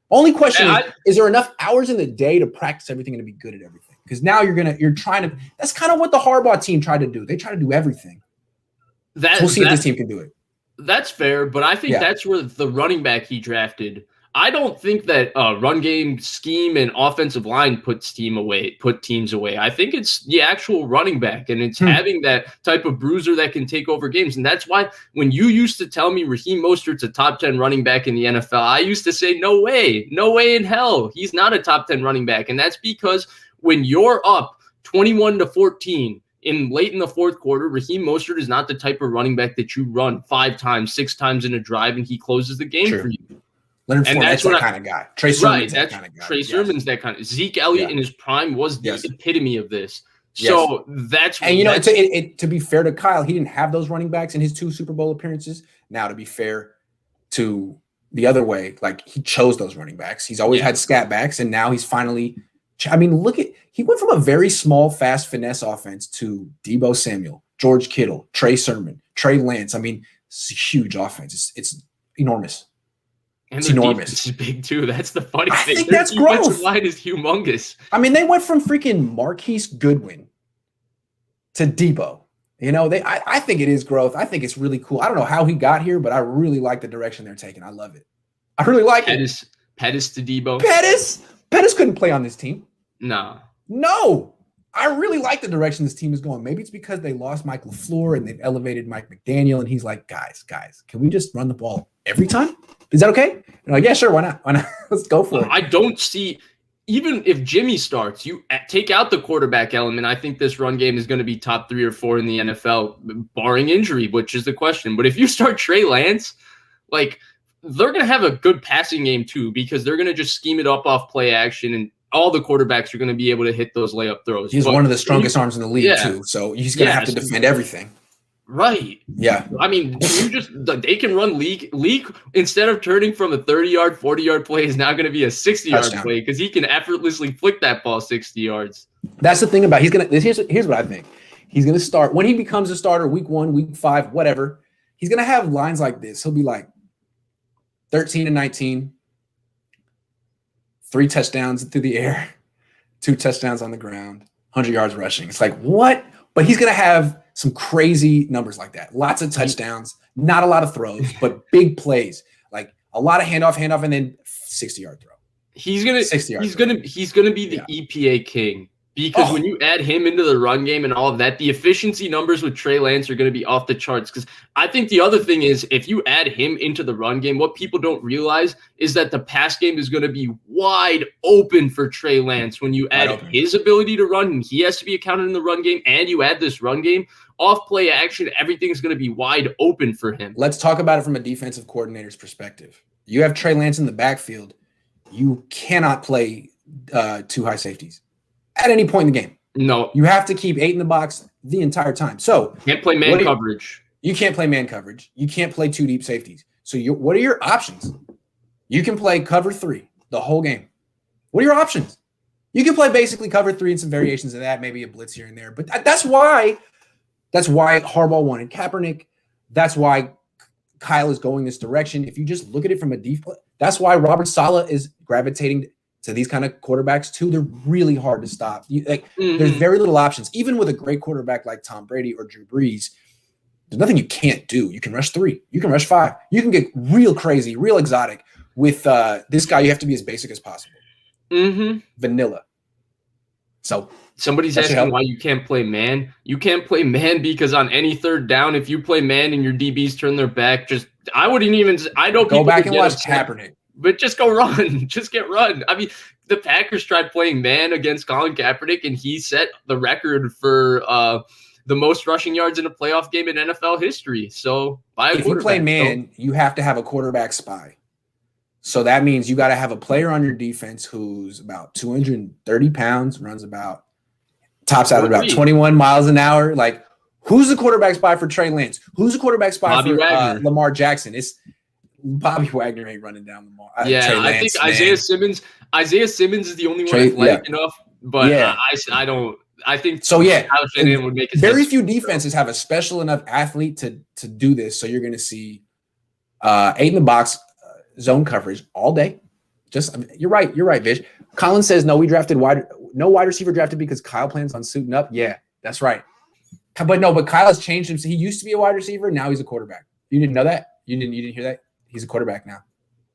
Only question is there enough hours in the day to practice everything and to be good at everything? Because now you're trying to, that's kind of what the Harbaugh team tried to do. They try to do everything. So we'll see if this team can do it. That's fair, but I think that's where the running back he drafted, I don't think that run game scheme and offensive line put teams away. I think it's the actual running back, and it's having that type of bruiser that can take over games. And that's why when you used to tell me Raheem Mostert's a top 10 running back in the NFL, I used to say, no way in hell. He's not a top 10 running back. And that's because when you're up 21-14 late in the fourth quarter, Raheem Mostert is not the type of running back that you run 5 times, 6 times in a drive, and he closes the game for you. Leonard Fournette's that kind of guy. Trey Sermon's that kind of guy. Trey Sermon's that kind of. Zeke Elliott in his prime was the epitome of this. So that's and to be fair to Kyle, he didn't have those running backs in his 2 Super Bowl appearances. Now, to be fair to the other way, like he chose those running backs. He's always had scat backs, and now he's finally. I mean, he went from a very small, fast finesse offense to Deebo Samuel, George Kittle, Trey Sermon, Trey Lance. I mean, it's a huge offense. It's enormous. And the defense is big too. That's the funny thing. I think that's growth. Line is humongous. I mean, they went from freaking Marquise Goodwin to Deebo. You know, I think it is growth. I think it's really cool. I don't know how he got here, but I really like the direction they're taking. I love it. I really like it. Pettis to Deebo. Pettis couldn't play on this team. No. I really like the direction this team is going. Maybe it's because they lost Mike LaFleur and they've elevated Mike McDaniel, and he's like, guys, can we just run the ball every time? Is that okay? And like, yeah, sure. Why not? Let's go for it. I don't see, even if Jimmy starts, you take out the quarterback element. I think this run game is going to be top 3 or 4 in the NFL, barring injury, which is the question. But if you start Trey Lance, like they're going to have a good passing game too, because they're going to just scheme it up off play action, and all the quarterbacks are going to be able to hit those layup throws. He's one of the strongest arms in the league too, so he's going to have to defend everything. Right. Yeah. I mean, they can run league instead of turning from a 30-yard, 40-yard play is now going to be a 60-yard play because he can effortlessly flick that ball 60 yards. That's the thing about here's what I think. He's going to start when he becomes a starter week 1, week 5, whatever. He's going to have lines like this. He'll be like 13-19, 3 touchdowns through the air, 2 touchdowns on the ground, 100 yards rushing. It's like, what? But he's going to have some crazy numbers like that. Lots of touchdowns, not a lot of throws, but big plays. Like a lot of handoff, and then 60-yard throw. He's gonna be the EPA king, because when you add him into the run game and all of that, the efficiency numbers with Trey Lance are going to be off the charts. Because I think the other thing is, if you add him into the run game, what people don't realize is that the pass game is going to be wide open for Trey Lance. When you add his ability to run, and he has to be accounted in the run game, and you add this run game, off play action, everything's going to be wide open for him. Let's talk about it from a defensive coordinator's perspective. You have Trey Lance in the backfield. You cannot play 2 high safeties at any point in the game. No. You have to keep 8 in the box the entire time. So can't play man coverage. You can't play man coverage. You can't play 2 deep safeties. So what are your options? You can play cover 3 the whole game. What are your options? You can play basically cover 3 and some variations of that, maybe a blitz here and there. But that's why Harbaugh wanted Kaepernick. That's why Kyle is going this direction. If you just look at it from a defense, that's why Robert Saleh is gravitating to these kind of quarterbacks too. They're really hard to stop. There's very little options. Even with a great quarterback like Tom Brady or Drew Brees, there's nothing you can't do. You can rush 3. You can rush 5. You can get real crazy, real exotic. With this guy, you have to be as basic as possible. Vanilla. So somebody's asking why you can't play man. You can't play man because on any third down, if you play man and your DBs turn their back, I know go back and watch Kaepernick. But just go run. Just get run. I mean, the Packers tried playing man against Colin Kaepernick, and he set the record for the most rushing yards in a playoff game in NFL history. So if you play man, you have to have a quarterback spy. So that means you got to have a player on your defense who's about 230 pounds, tops out at about 21 miles an hour. Like, who's the quarterback spy for Trey Lance? Who's the quarterback spy for Lamar Jackson? It's Bobby Wagner ain't running down Lamar. Trey Lance, I think Isaiah Simmons is the only one athletic enough, but I don't. I think so. Yeah, would make it very few defenses have a special enough athlete to do this. So you're going to see 8 in the box zone coverage all day. You're right, Vish. Colin says no. We drafted no wide receiver drafted because Kyle plans on suiting up. Yeah, that's right. But Kyle has changed him. So he used to be a wide receiver. Now he's a quarterback. You didn't know that? You didn't hear that? He's a quarterback now.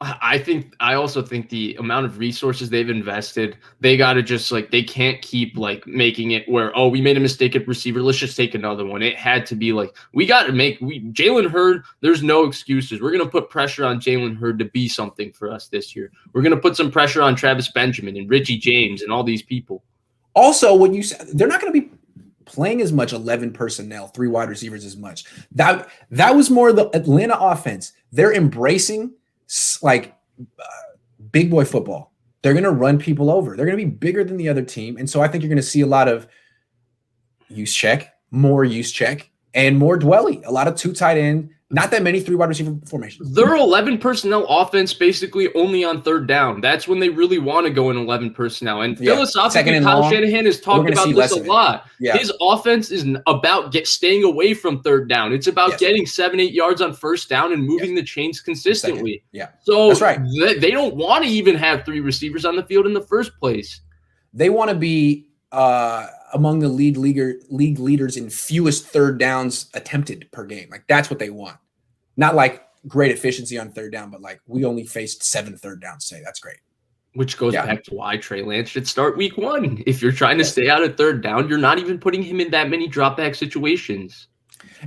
I also think the amount of resources they've invested, they got to just they can't keep making it where, oh, we made a mistake at receiver, let's just take another one. It had to be we got to Jalen Hurd, there's no excuses. We're going to put pressure on Jalen Hurd to be something for us this year. We're going to put some pressure on Travis Benjamin and Richie James and all these people. Also, when you said they're not going to be playing as much 11 personnel, 3 wide receivers as much. That was more the Atlanta offense. They're embracing big boy football. They're going to run people over. They're going to be bigger than the other team. And so I think you're going to see a lot of more use check, and more dwelly. A lot of 2 tight end, not that many 3 wide receiver formations. They're 11 personnel offense basically only on 3rd down. That's when they really want to go in 11 personnel. And philosophically, Kyle Shanahan has talked about this a lot. Yeah. His offense is about staying away from 3rd down. It's about getting 7-8 yards on 1st down and moving the chains consistently. So that's right. They don't want to even have 3 receivers on the field in the first place. They want to be among the league leaders in fewest 3rd downs attempted per game. That's what they want. Not great efficiency on 3rd down, but we only faced 7 3rd downs today. That's great. Which goes back to why Trey Lance should start week 1. If you're trying to stay out of 3rd down, you're not even putting him in that many drop back situations.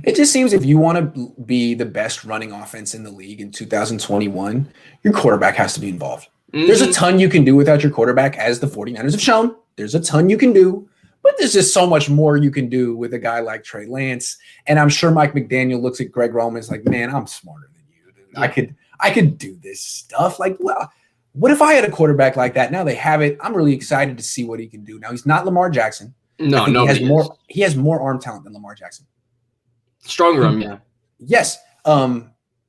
It just seems if you want to be the best running offense in the league in 2021, your quarterback has to be involved. Mm-hmm. There's a ton you can do without your quarterback, as the 49ers have shown. There's a ton you can do. But there's just so much more you can do with a guy like Trey Lance. And I'm sure Mike McDaniel looks at Greg Roman and is man, I'm smarter than you. Dude. Yeah. I could do this stuff. Well, what if I had a quarterback like that? Now they have it. I'm really excited to see what he can do. Now he's not Lamar Jackson. No, he has more arm talent than Lamar Jackson. Stronger arm, yeah. Yes.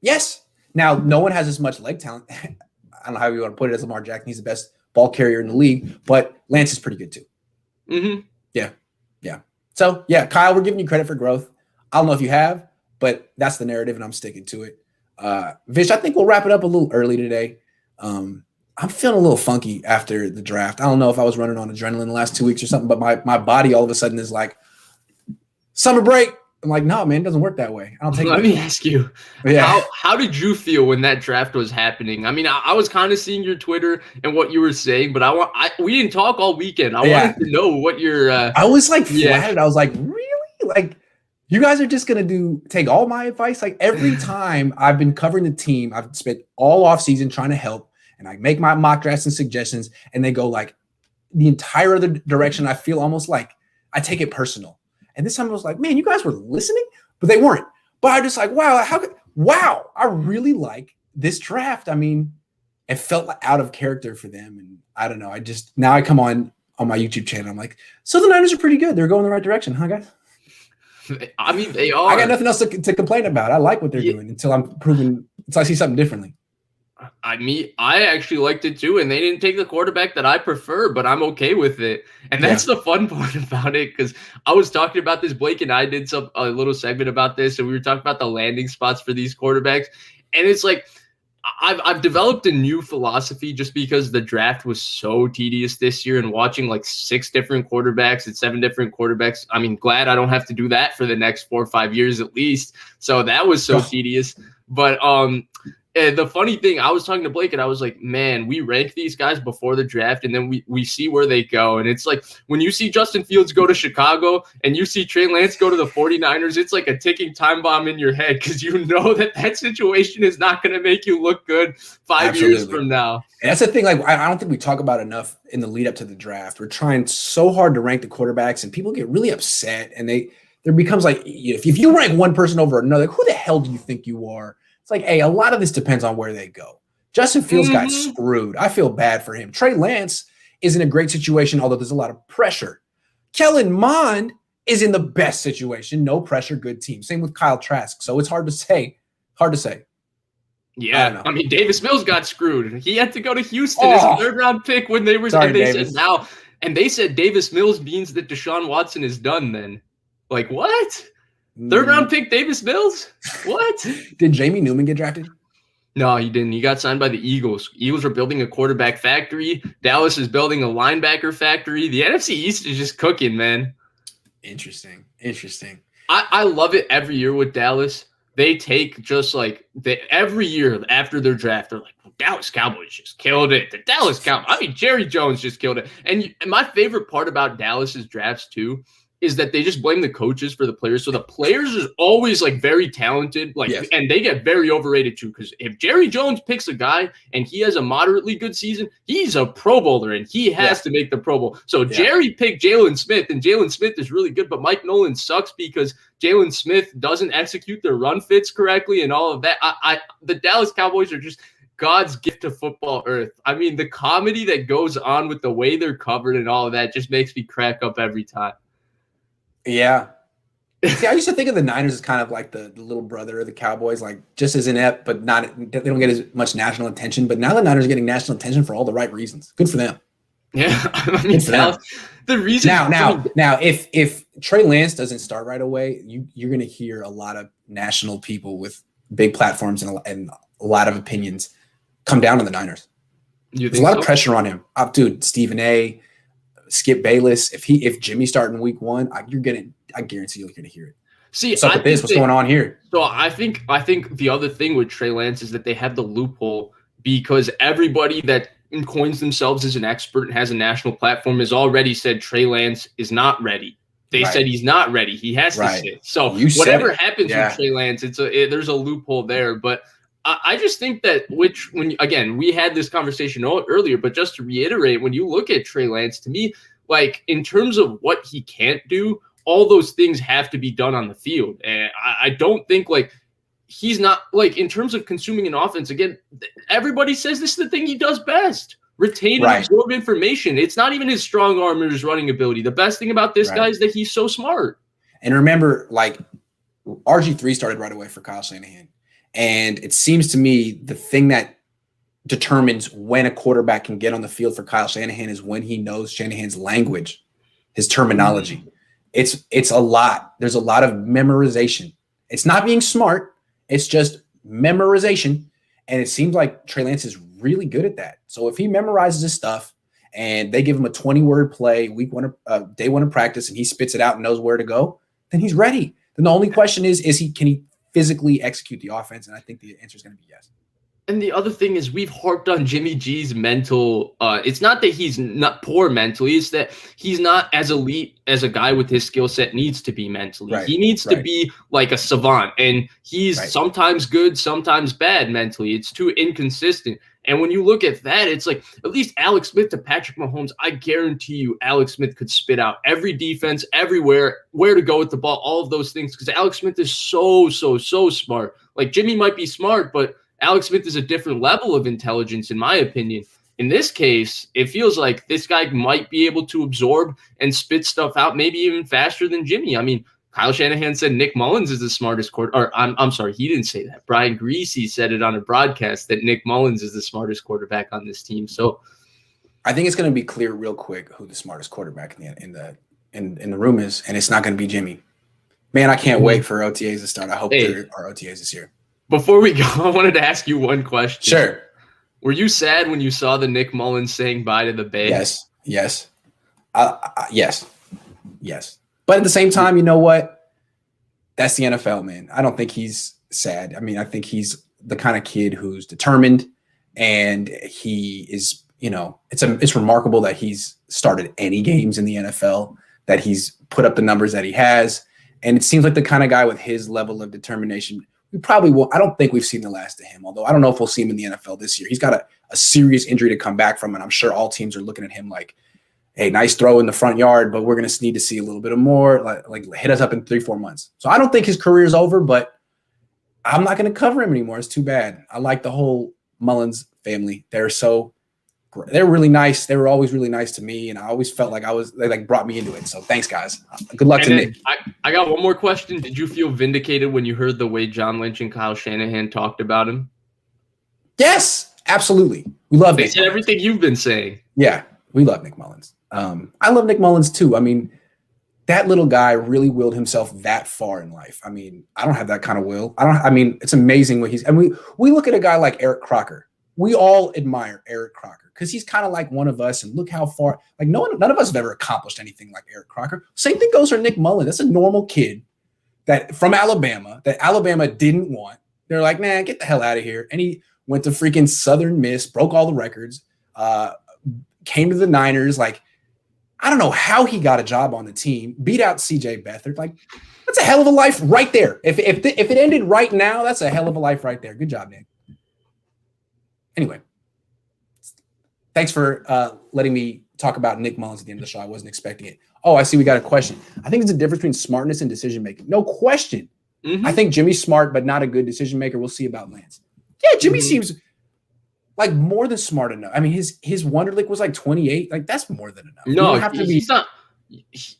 Yes. Now no one has as much leg talent. I don't know how you want to put it as Lamar Jackson. He's the best ball carrier in the league, but Lance is pretty good too. Mm-hmm. Yeah. So, Kyle, we're giving you credit for growth. I don't know if you have, but that's the narrative, and I'm sticking to it. Vish, I think we'll wrap it up a little early today. I'm feeling a little funky after the draft. I don't know if I was running on adrenaline the last 2 weeks or something, but my body all of a sudden is summer break. I'm no, man, it doesn't work that way. I don't take. Let me ask you, how did you feel when that draft was happening? I mean, I was kind of seeing your Twitter and what you were saying, but we didn't talk all weekend. I wanted to know what your. I was flattered. I was really? You guys are just gonna take all my advice? Every time I've been covering the team, I've spent all off season trying to help, and I make my mock drafts and suggestions, and they go the entire other direction. I feel almost I take it personal. And this time I was man, you guys were listening, but they weren't. But I just wow, I really like this draft. I mean, it felt out of character for them. And I don't know. Now I come on my YouTube channel. I'm so the Niners are pretty good. They're going the right direction, huh, guys? I mean, they are. I got nothing else to complain about. I like what they're doing until I see something differently. I actually liked it too, and they didn't take the quarterback that I prefer, but I'm okay with it. And that's the fun part about it, because I was talking about this. Blake and I did a little segment about this, and we were talking about the landing spots for these quarterbacks. And it's I've developed a new philosophy just because the draft was so tedious this year, and watching 6 different quarterbacks and 7 different quarterbacks. I mean, glad I don't have to do that for the next 4 or 5 years at least. So that was so tedious. But And the funny thing, I was talking to Blake and I was like, man, we rank these guys before the draft and then we see where they go. And it's like when you see Justin Fields go to Chicago and you see Trey Lance go to the 49ers, it's like a ticking time bomb in your head because you know that situation is not going to make you look good 5 years from now. And that's the thing. Like, I don't think we talk about enough in the lead up to the draft. We're trying so hard to rank the quarterbacks and people get really upset and there becomes like, if you rank one person over another, like, who the hell do you think you are? It's like, hey, a lot of this depends on where they go. Justin Fields got screwed. I feel bad for him. Trey Lance is in a great situation, although there's a lot of pressure. Kellen Mond is in the best situation. No pressure, good team. Same with Kyle Trask. So it's hard to say. Yeah, I mean, Davis Mills got screwed. He had to go to Houston as a 3rd-round pick when they were. They said Davis Mills means that Deshaun Watson is done. Then, like, what? 3rd-round pick Davis Mills? What? Did Jamie Newman get drafted? No, he didn't. He got signed by the Eagles. Eagles are building a quarterback factory. Dallas is building a linebacker factory. The NFC East is just cooking, man. Interesting. I love it every year with Dallas. They take just like every year after their draft, they're like, well, Dallas Cowboys just killed it. The Dallas Cowboys. I mean, Jerry Jones just killed it. And my favorite part about Dallas's drafts too is that they just blame the coaches for the players. So the players are always like very talented, and they get very overrated too. Because if Jerry Jones picks a guy and he has a moderately good season, he's a Pro Bowler and he has to make the Pro Bowl. So Jerry picked Jalen Smith, and Jalen Smith is really good, but Mike Nolan sucks because Jalen Smith doesn't execute their run fits correctly and all of that. The Dallas Cowboys are just God's gift to football earth. I mean, the comedy that goes on with the way they're covered and all of that just makes me crack up every time. Yeah. See, I used to think of the Niners as kind of like the little brother of the Cowboys, like just as inept, but they don't get as much national attention. But now the Niners are getting national attention for all the right reasons. Good for them. Yeah. I mean, the reason now, if Trey Lance doesn't start right away, you're going to hear a lot of national people with big platforms and a lot of opinions come down on the Niners. There's a lot of pressure on him. Dude, Stephen A., Skip Bayless. If Jimmy's starting week 1, I guarantee you're gonna hear it. See, what's up with this? What's going on here? So I think the other thing with Trey Lance is that they have the loophole because everybody that coins themselves as an expert and has a national platform has already said Trey Lance is not ready. They said he's not ready. He has to sit. So whatever happens with Trey Lance, there's a loophole there. But I just think that we had this conversation earlier, but just to reiterate, when you look at Trey Lance, to me, like in terms of what he can't do, all those things have to be done on the field. And I don't think like he's not like in terms of consuming an offense. Again, everybody says this is the thing he does best. Retain and absorb information. It's not even his strong arm or his running ability. The best thing about this guy is that he's so smart. And remember, like RG3 started right away for Kyle Shanahan. And it seems to me the thing that determines when a quarterback can get on the field for Kyle Shanahan is when he knows Shanahan's language, his terminology. It's a lot. There's a lot of memorization. It's not being smart. It's just memorization. And it seems like Trey Lance is really good at that. So if he memorizes his stuff and they give him a 20-word play day 1 of practice and he spits it out and knows where to go, then he's ready. Then the only question is can he physically execute the offense? And I think the answer is going to be yes. And the other thing is we've harped on Jimmy G's mental. It's not that he's not poor mentally. It's that he's not as elite as a guy with his skill set needs to be mentally. He needs to be like a savant. And he's sometimes good, sometimes bad mentally. It's too inconsistent. And when you look at that, it's like at least Alex Smith to Patrick Mahomes, I guarantee you Alex Smith could spit out every defense, everywhere, where to go with the ball, all of those things. Because Alex Smith is so smart. Like Jimmy might be smart, but Alex Smith is a different level of intelligence, in my opinion. In this case, it feels like this guy might be able to absorb and spit stuff out maybe even faster than Jimmy. I mean, Kyle Shanahan said Nick Mullins is the smartest quarterback. Or I'm sorry, he didn't say that. Brian Greasy said it on a broadcast that Nick Mullins is the smartest quarterback on this team. So I think it's going to be clear real quick who the smartest quarterback in the room is, and it's not going to be Jimmy. Man, I can't wait for OTAs to start. I hope there are OTAs this year. Before we go, I wanted to ask you one question. Sure. Were you sad when you saw the Nick Mullins saying bye to the Bay? Yes. Yes. But at the same time, you know what? That's the NFL, man. I don't think he's sad. I mean, I think he's the kind of kid who's determined, and he is, it's remarkable that he's started any games in the NFL, that he's put up the numbers that he has. And it seems like the kind of guy with his level of determination, we probably will. I don't think we've seen the last of him, although I don't know if we'll see him in the NFL this year. He's got a serious injury to come back from, and I'm sure all teams are looking at him like, hey, nice throw in the front yard, but we're going to need to see a little bit of more, like hit us up in 3-4 months. So I don't think his career is over, but I'm not going to cover him anymore. It's too bad. I like the whole Mullins family. They're really nice. They were always really nice to me, and I always felt like they brought me into it. So thanks, guys. Good luck to Nick. I got one more question. Did you feel vindicated when you heard the way John Lynch and Kyle Shanahan talked about him? Yes, absolutely. We love Nick. They said everything you've been saying. Yeah, we love Nick Mullins. I love Nick Mullins too. I mean, that little guy really willed himself that far in life. I mean, I don't have that kind of will. It's amazing what we look at a guy like Eric Crocker. We all admire Eric Crocker because he's kind of like one of us, and look how far, like none of us have ever accomplished anything like Eric Crocker. Same thing goes for Nick Mullins. That's a normal kid from Alabama that Alabama didn't want. They're like, man, get the hell out of here. And he went to freaking Southern Miss, broke all the records, came to the Niners. Like, I don't know how he got a job on the team, beat out CJ Beathard. Like, that's a hell of a life right there. If it ended right now, that's a hell of a life right there. Good job, Nick. Anyway, thanks for letting me talk about Nick Mullins at the end of the show. I wasn't expecting it. Oh, I see we got a question. I think it's a difference between smartness and decision-making. No question. Mm-hmm. I think Jimmy's smart, but not a good decision-maker. We'll see about Lance. Yeah, Jimmy seems like more than smart enough. I mean, his Wonderlic was like 28. Like, that's more than enough. No, he's not.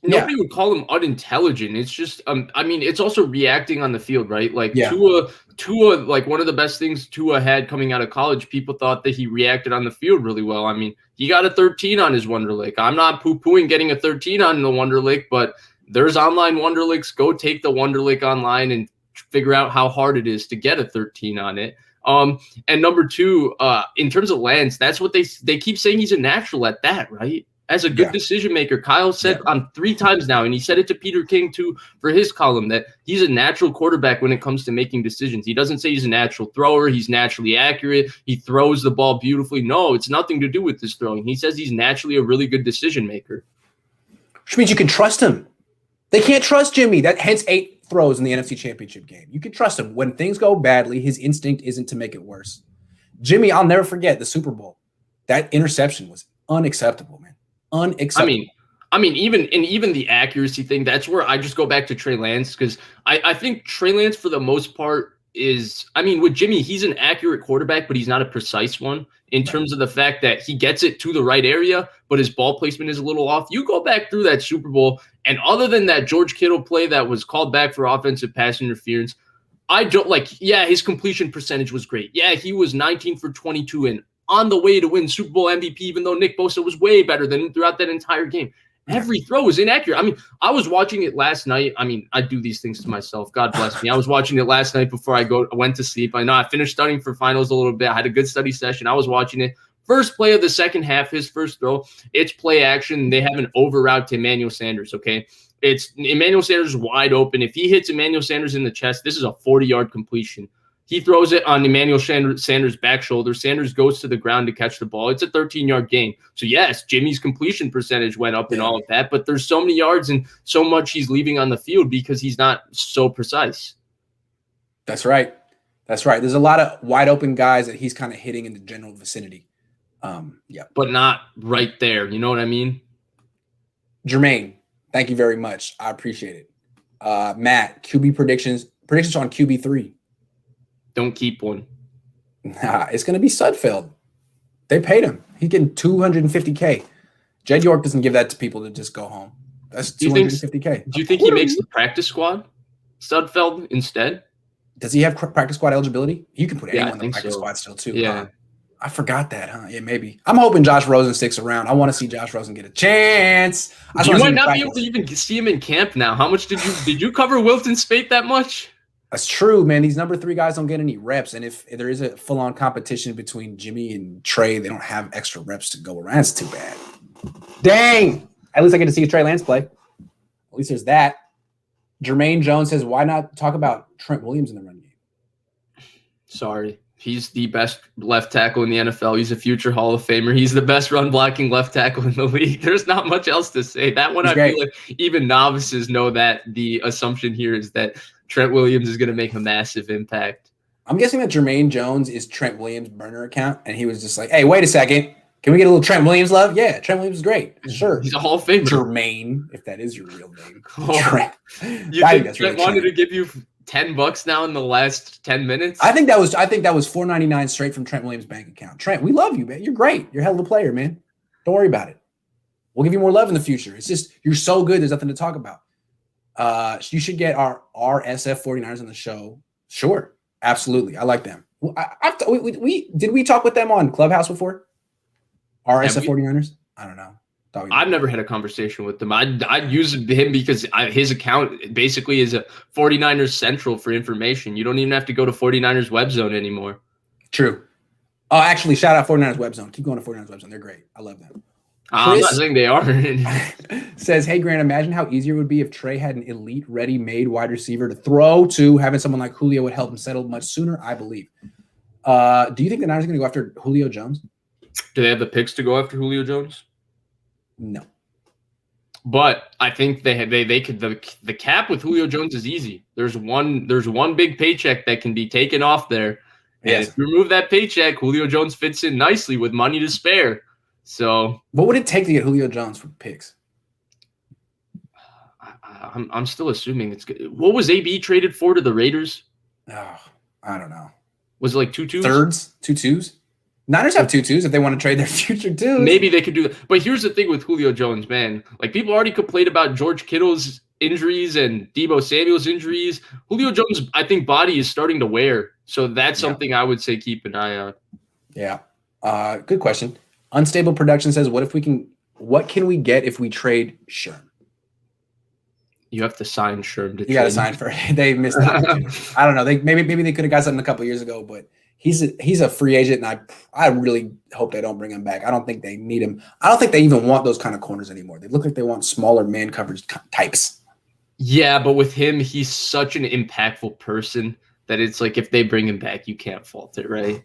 Nobody would call him unintelligent. It's just, it's also reacting on the field, right? Like Tua, like one of the best things Tua had coming out of college, people thought that he reacted on the field really well. I mean, he got a 13 on his Wonderlic. I'm not poo-pooing getting a 13 on the Wonderlic, but there's online Wonderlics. Go take the Wonderlic online and figure out how hard it is to get a 13 on it. And number two, in terms of Lance, that's what they keep saying, he's a natural at that, right? As a good decision maker. Kyle said on 3 times now, and he said it to Peter King too for his column, that he's a natural quarterback when it comes to making decisions. He doesn't say he's a natural thrower. He's naturally accurate. He throws the ball beautifully. No, it's nothing to do with his throwing. He says he's naturally a really good decision maker. Which means you can trust him. They can't trust Jimmy. Hence 8 throws in the NFC Championship game. You can trust him. When things go badly, his instinct isn't to make it worse. Jimmy, I'll never forget the Super Bowl. That interception was unacceptable, man. Unacceptable. I mean, even the accuracy thing, that's where I just go back to Trey Lance, because I think Trey Lance, for the most part, with Jimmy, he's an accurate quarterback, but he's not a precise one in terms of the fact that he gets it to the right area, but his ball placement is a little off. You go back through that Super Bowl, and other than that George Kittle play that was called back for offensive pass interference, his completion percentage was great. Yeah, he was 19 for 22 and on the way to win Super Bowl MVP, even though Nick Bosa was way better than him throughout that entire game. Every throw was inaccurate. I mean, I was watching it last night. I mean, I do these things to myself. God bless me. I was watching it last night before I went to sleep. I know I finished studying for finals a little bit. I had a good study session. I was watching it. First play of the second half, his first throw, it's play action. They have an over route to Emmanuel Sanders, okay? It's Emmanuel Sanders wide open. If he hits Emmanuel Sanders in the chest, this is a 40-yard completion. He throws it on Emmanuel Sanders' back shoulder. Sanders goes to the ground to catch the ball. It's a 13-yard gain. So, yes, Jimmy's completion percentage went up and all of that, but there's so many yards and so much he's leaving on the field because he's not so precise. That's right. There's a lot of wide open guys that he's kind of hitting in the general vicinity. But not right there. You know what I mean? Jermaine, thank you very much. I appreciate it. Matt, QB predictions on QB3. Don't keep one. Nah, it's going to be Sudfeld. They paid him. He's getting $250K. Jed York doesn't give that to people to just go home. That's $250K. Do you think he makes the practice squad? Sudfeld instead? Does he have practice squad eligibility? You can put anyone in the practice squad still too. Yeah. I forgot that, huh? Yeah, maybe. I'm hoping Josh Rosen sticks around. I want to see Josh Rosen get a chance. You might not be able to even see him in camp now. How much did you cover Wilton Spate that much? That's true, man. These number 3 guys don't get any reps. And if there is a full-on competition between Jimmy and Trey, they don't have extra reps to go around. It's too bad. Dang. At least I get to see Trey Lance play. At least there's that. Jermaine Jones says, why not talk about Trent Williams in the run game? Sorry. He's the best left tackle in the NFL. He's a future Hall of Famer. He's the best run blocking left tackle in the league. There's not much else to say. That one, I feel like even novices know that the assumption here is that Trent Williams is going to make a massive impact. I'm guessing that Jermaine Jones is Trent Williams' burner account, and he was just like, hey, wait a second. Can we get a little Trent Williams love? Yeah, Trent Williams is great. Sure. He's a Hall of Famer. Jermaine, if that is your real name. Oh, Trent. You think Trent wanted to give you $10 now in the last 10 minutes? I think that was $4.99 straight from Trent Williams' bank account. Trent, we love you, man. You're great. You're a hell of a player, man. Don't worry about it. We'll give you more love in the future. It's just you're so good. There's nothing to talk about. You should get our SF 49ers on the show. Sure, absolutely. I like them. Did we talk with them on Clubhouse before? RSF 49ers? I don't know. I've never had a conversation with them. I'd use him because his account basically is a 49ers Central for information. You don't even have to go to 49ers Web Zone anymore. True. Oh, actually, shout out 49ers Web Zone. Keep going to 49ers Web Zone. They're great. I love them. I'm not saying they aren't. Says, hey, Grant, imagine how easier it would be if Trey had an elite, ready-made wide receiver to throw to. Having someone like Julio would help him settle much sooner, I believe. Do you think the Niners are going to go after Julio Jones? Do they have the picks to go after Julio Jones? No. But I think they could. The cap with Julio Jones is easy. There's one big paycheck that can be taken off there. And yes. If you remove that paycheck, Julio Jones fits in nicely with money to spare. So what would it take to get Julio Jones for picks? I'm still assuming it's good. What was AB traded for to the Raiders? Oh, I don't know. Was it like 2 2s? Thirds? 2 2s? Niners have 2 2s if they want to trade their future twos. Maybe they could do that. But here's the thing with Julio Jones, man. Like, people already complained about George Kittle's injuries and Deebo Samuel's injuries. Julio Jones, I think, body is starting to wear. So that's something I would say keep an eye on. Yeah. Good question. Unstable Production says, what can we get if we trade Sherm? You have to sign Sherm. You got to sign for it. They missed out. I don't know. Maybe they could have got something a couple of years ago, but he's a free agent, and I really hope they don't bring him back. I don't think they need him. I don't think they even want those kind of corners anymore. They look like they want smaller man coverage types. Yeah, but with him, he's such an impactful person that it's like if they bring him back, you can't fault it, right?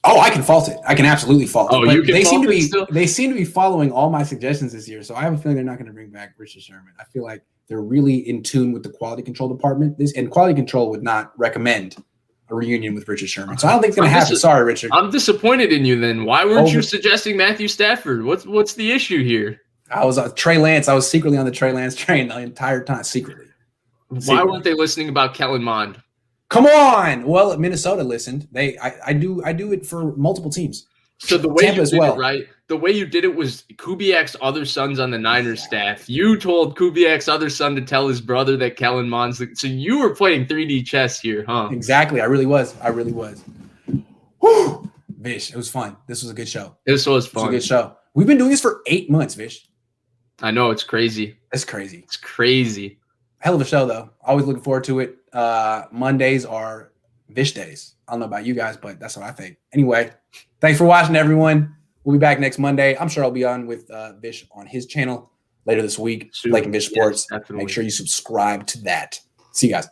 Oh, I can fault it. I can absolutely fault it. Oh, you can fault it still? They seem to be following all my suggestions this year, so I have a feeling they're not going to bring back Richard Sherman. I feel like they're really in tune with the quality control department. And quality control would not recommend a reunion with Richard Sherman. So I don't think it's going to happen. Sorry, Richard. I'm disappointed in you then. Why weren't you suggesting Matthew Stafford? What's the issue here? I was Trey Lance. I was secretly on the Trey Lance train the entire time, secretly. Why weren't they listening about Kellen Mond? Come on. Well, Minnesota listened. I do it for multiple teams. So the way Tampa you did it, right? The way you did it was Kubiak's other son's on the Niners staff. You told Kubiak's other son to tell his brother that Kellen Mond's. So you were playing 3D chess here, huh? Exactly. I really was. Whew. Vish, it was fun. This was a good show. This was fun. It was a good show. We've been doing this for 8 months, Vish. I know. It's crazy. It's crazy. It's crazy. Hell of a show, though. Always looking forward to it. Mondays are Vish days. I don't know about you guys, but that's what I think. Anyway, thanks for watching, everyone. We'll be back next Monday. I'm sure I'll be on with Vish on his channel later this week, Blake and Vish Sports. Yes, make sure you subscribe to that. See you guys.